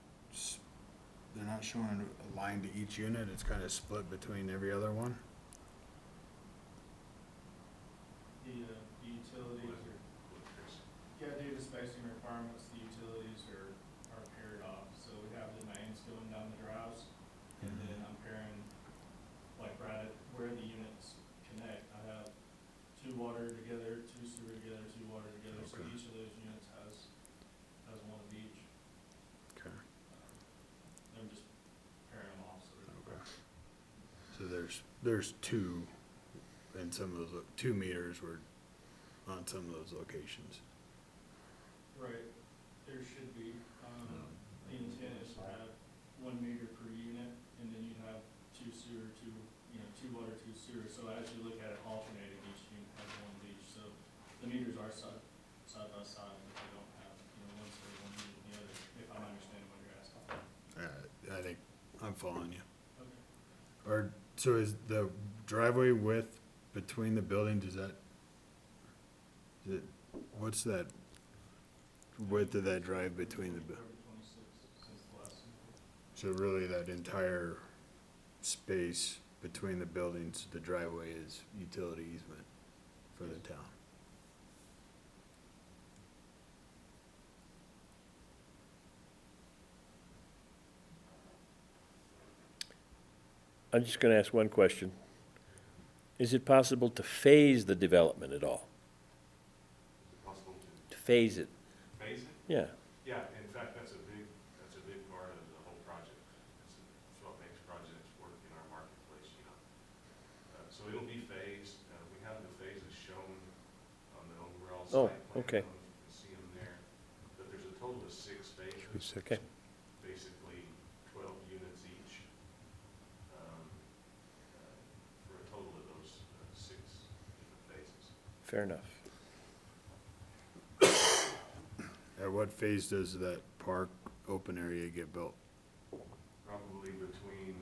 showing a line to each unit. It's kind of split between every other one. The utilities are, yeah, due to spacing requirements, the utilities are paired off. So we have the mains going down the drives, and then I'm pairing, like right at where the units connect. I have 2 water together, 2 sewer together, 2 water together. So each of those units has one of each. Okay. I'm just pairing them off. So there's 2, and some of those 2 meters were on some of those locations. Right, there should be, the intent is to have 1 meter per unit, and then you have 2 sewer, 2 water, 2 sewer. So as you look at it alternating, each unit has 1 of each. So the meters are side by side, but they don't have, one side, one meeting the other, if I'm understanding what you're asking. I think I'm following you. Okay. Or, so is the driveway width between the buildings, is it, what's that width of that drive between the, 26 since the last. so really that entire space between the buildings, the driveway is utility easement for the town? I'm just gonna ask one question. Is it possible to phase the development at all? Is it possible to To phase it? phase it? Yeah, Yeah, in fact, that's a big part of the whole project. It's what makes projects work in our marketplace, So it'll be phased. We have the phases shown on the overall Oh, site plan. okay. I don't know if you can see them there. But there's a total of 6 phases. Six. okay. Basically 12 units each, for a total of those 6 different phases. Fair enough. At what phase does that park open area get built? Probably between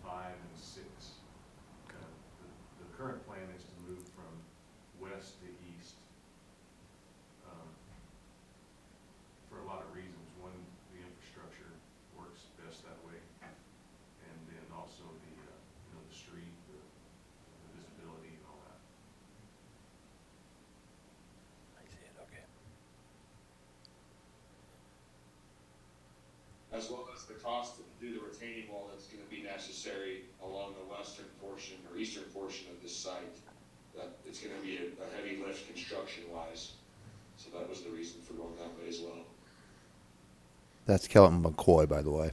5 and 6. The current plan is to move from west to east, for a lot of reasons. One, the infrastructure works best that way, and then also the street, the visibility and all that. I see it, okay. As well as the cost to do the retaining wall that's gonna be necessary along the western portion or eastern portion of this site. That it's gonna be a heavy lift construction wise, so that was the reason for going that way as well. That's Kelton McCoy, by the way.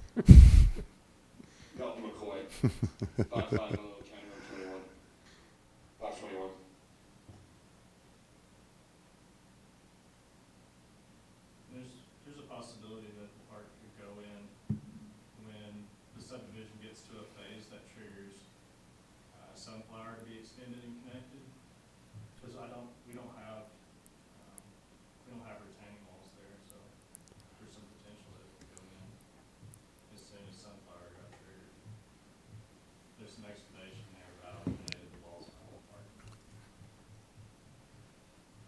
Dalton McCoy, 55 County Road 21, 521. There's a possibility that the park could go in when the subdivision gets to a phase that triggers Sunflower to be extended and connected. Because we don't have retaining walls there, so there's some potential that it could go in as soon as Sunflower got triggered. There's some excavation there about eliminating the walls out of the park.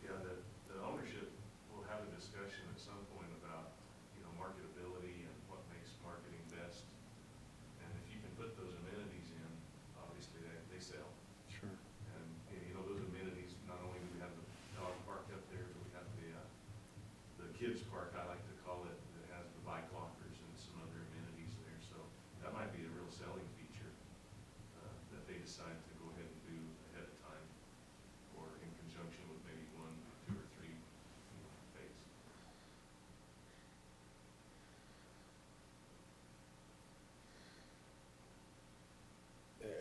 Yeah, the ownership will have a discussion at some point about, marketability and what makes marketing best. And if you can put those amenities in, obviously they sell. Sure. And, those amenities, not only do we have the dog park up there, but we have the kids park, I like to call it, that has the bike lockers and some other amenities there. So that might be a real selling feature, that they decide to go ahead and do ahead of time, or in conjunction with maybe 1, 2, or 3 phases.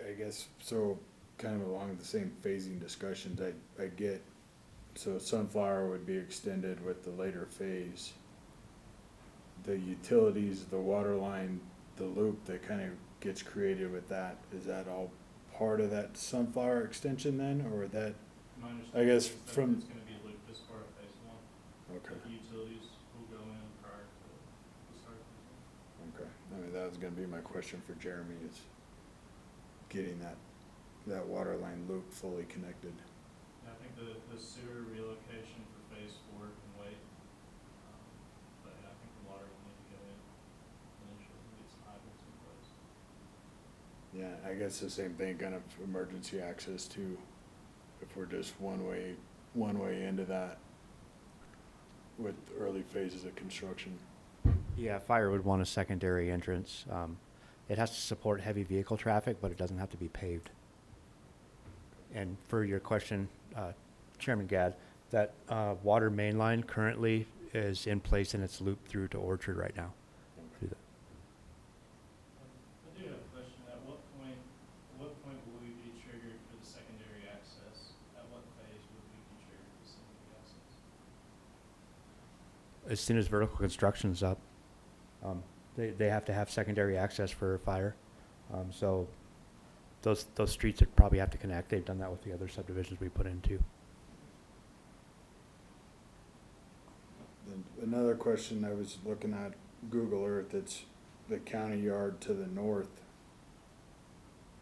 I guess, so kind of along the same phasing discussions, I get, so Sunflower would be extended with the later phase. The utilities, the water line, the loop that kind of gets created with that, is that all part of that Sunflower extension then, or that, My I understanding guess is that from, it's gonna be looped as part of phase 1. okay, The utilities will go in prior to the start of phase 1. okay. I mean, that was gonna be my question for Jeremy, is getting that water line loop fully connected. I think the sewer relocation for phase 4 can wait. But I think the water will need to go in initially to get some hydrants in place. Yeah, I guess the same thing, kind of emergency access too, if we're just one way into that with early phases of construction. Yeah, fire would want a secondary entrance. It has to support heavy vehicle traffic, but it doesn't have to be paved. And for your question, Chairman Gadd, that water main line currently is in place and it's looped through to Orchard right now. Through the- I do have a question. At what point will we be triggered for the secondary access? At what phase would we be triggered for secondary access? As soon as vertical construction's up, they have to have secondary access for fire. So those streets would probably have to connect. They've done that with the other subdivisions we put into. And another question, I was looking at Google Earth, it's the county yard to the north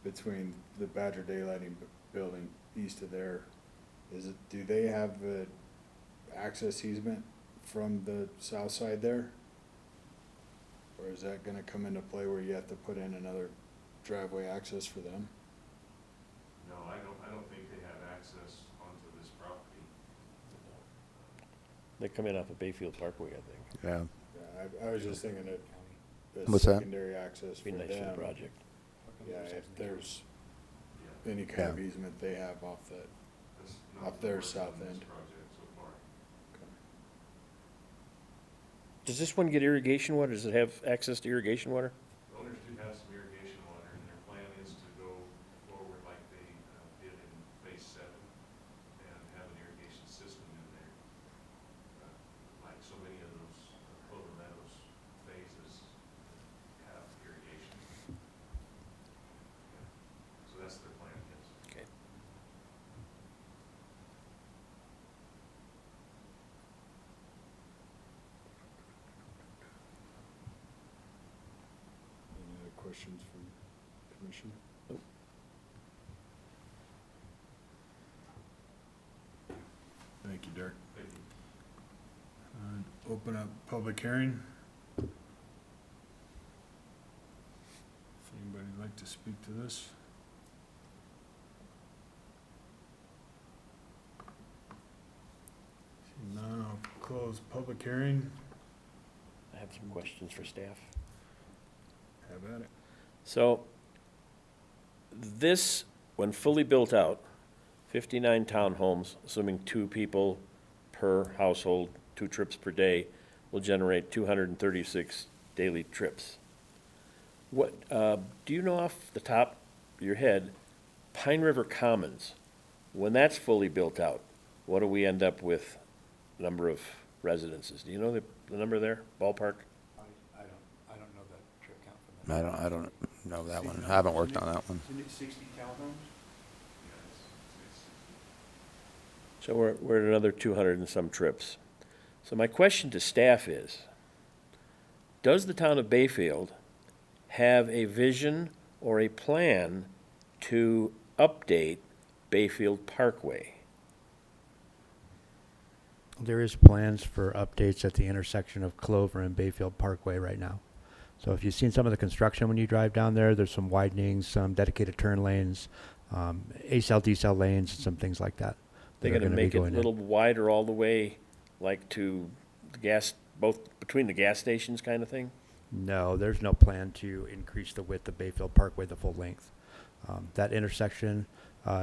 between the Badger Daylighting Building east of there. Do they have a access easement from the south side there? Or is that gonna come into play where you have to put in another driveway access for them? No, I don't think they have access onto this property. They come in off of Bayfield Parkway, I think. Yeah. Yeah, I was just thinking that the What's that? secondary access for Be nice for the them. project. Yeah, if there's Yeah, any kind of Yeah. easement they have off that. that's Up not there, working south on this end. project so far. Does this one get irrigation water? Does it have access to irrigation water? The owners do have some irrigation water, and their plan is to go forward like they did in phase 7 and have an irrigation system in there. Like so many of those Clover Meadows phases have irrigation. Yeah. So that's their plan, yes. Okay. Any other questions from commission? Nope. Thank you, Derek. Thank you. Open up public hearing. If anybody'd like to speak to this? Seeing none, I'll close public hearing. I have some questions for staff. Have at it. So, this, when fully built out, 59 townhomes, assuming 2 people per household, 2 trips per day, will generate 236 daily trips. What, do you know off the top of your head, Pine River Commons, when that's fully built out, what do we end up with, number of residences? Do you know the number there, ballpark? I don't know the trip count for that. I don't know that one. I haven't worked on that one. Isn't it 60 townhomes? Yeah, it's So we're at another 200 and some trips. So my question to staff is, does the town of Bayfield have a vision or a plan to update Bayfield Parkway? There is plans for updates at the intersection of Clover and Bayfield Parkway right now. So if you've seen some of the construction when you drive down there, there's some widenings, some dedicated turn lanes, A-cell, D-cell lanes, and some things like that. They're that are gonna be make it a going in. little wider all the way, like to the gas, both between the gas stations kind of thing? No, there's no plan to increase the width of Bayfield Parkway the full length. That intersection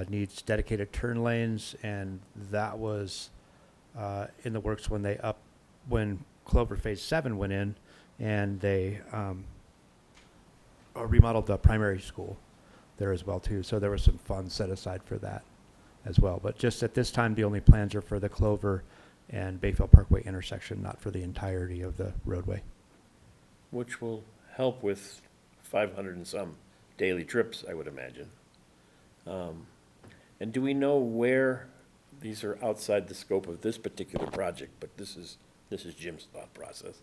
needs dedicated turn lanes, and that was in the works when Clover Phase 7 went in, and they remodeled the primary school there as well too. So there was some funds set aside for that as well. But just at this time, the only plans are for the Clover and Bayfield Parkway intersection, not for the entirety of the roadway. Which will help with 500 and some daily trips, I would imagine. And do we know where, these are outside the scope of this particular project, but this is Jim's thought process,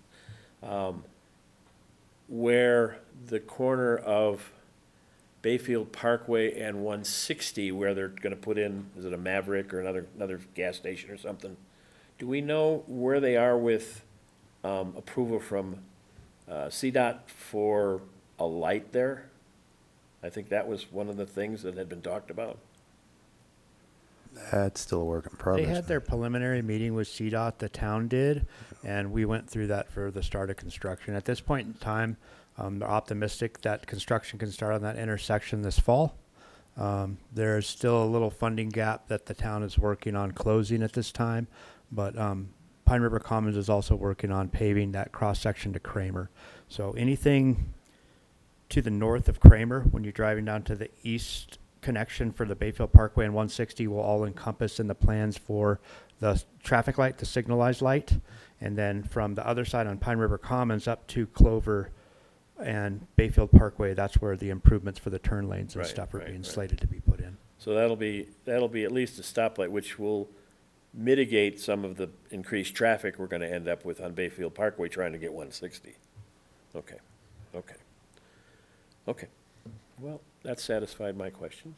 where the corner of Bayfield Parkway and 160, where they're gonna put in, is it a Maverick or another gas station or something? Do we know where they are with approval from CDOT for a light there? I think that was one of the things that had been talked about. That's still a work in progress. They had their preliminary meeting with CDOT, the town did, and we went through that for the start of construction. At this point in time, they're optimistic that construction can start on that intersection this fall. There's still a little funding gap that the town is working on closing at this time, but Pine River Commons is also working on paving that cross-section to Kramer. So anything to the north of Kramer, when you're driving down to the east connection for the Bayfield Parkway and 160, will all encompass in the plans for the traffic light, the signalized light. And then from the other side on Pine River Commons up to Clover and Bayfield Parkway, that's where the improvements for the turn lanes and Right, stuff are right, being right. slated to be put in. So that'll be at least a stoplight, which will mitigate some of the increased traffic we're gonna end up with on Bayfield Parkway trying to get 160. Okay, okay. Okay, well, that satisfied my questions.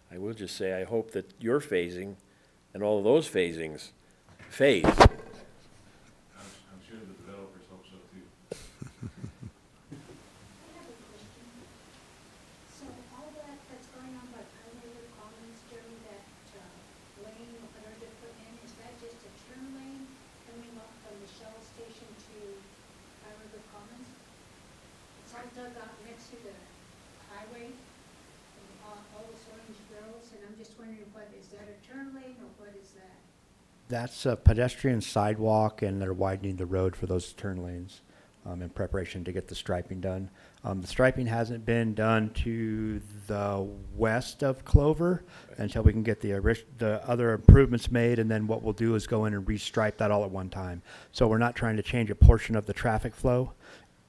I will just say, I hope that your phasing and all of those phasings phase. I'm sure the developers hope so too. I have a question. So all that's going on by Pioneer Commons during that lane, whatever they put in, is that just a turn lane coming up from the Shell station to Pioneer Commons? It's all dug out next to the highway, and all those orange barrels, and I'm just wondering, what, is that a turn lane or what is that? That's a pedestrian sidewalk, and they're widening the road for those turn lanes in preparation to get the striping done. The striping hasn't been done to the west of Clover until we can get the other improvements made, and then what we'll do is go in and restripe that all at one time. So we're not trying to change a portion of the traffic flow.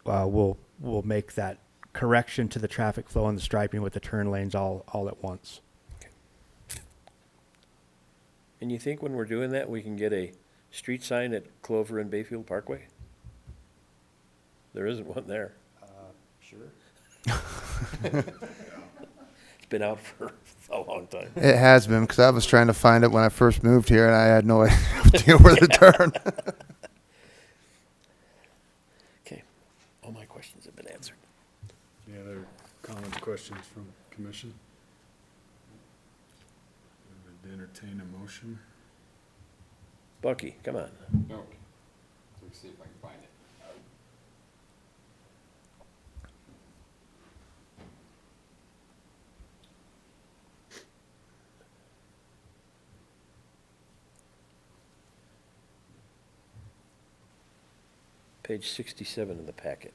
We'll make that correction to the traffic flow and the striping with the turn lanes all at once. And you think when we're doing that, we can get a street sign at Clover and Bayfield Parkway? There isn't one there. Sure. It's been out for a long time. It has been, because I was trying to find it when I first moved here, and I had no idea where to turn. Okay, all my questions have been answered. Any other comments, questions from commission? Would entertain a motion? Bucky, come on. Okay. Let's see if I can find it. Page 67 in the packet.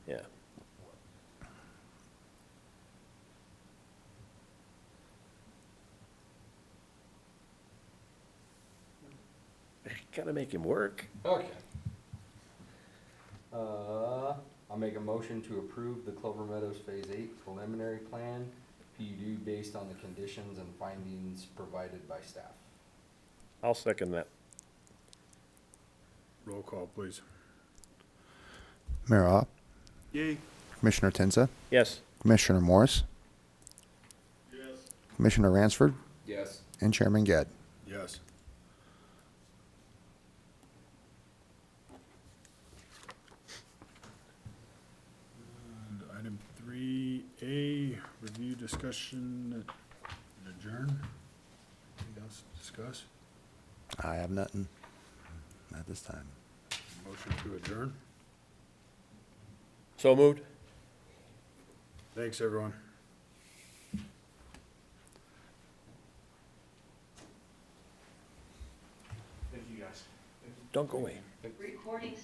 Yeah. Gotta make him work. Okay. I'll make a motion to approve the Clover Meadows Phase 8 preliminary plan, PUD based on the conditions and findings provided by staff. I'll second that. Roll call, please. Mayor Ott, Yay. Commissioner Tenza, Yes. Commissioner Morris, Commissioner Ransford, Yes. and Chairman Gedd. Yes. And item 3A, review discussion and adjourn. Anything else to discuss? I have nothing at this time. Motion to adjourn. So moved? Thanks, everyone. Thank you, guys. Don't go away. Recording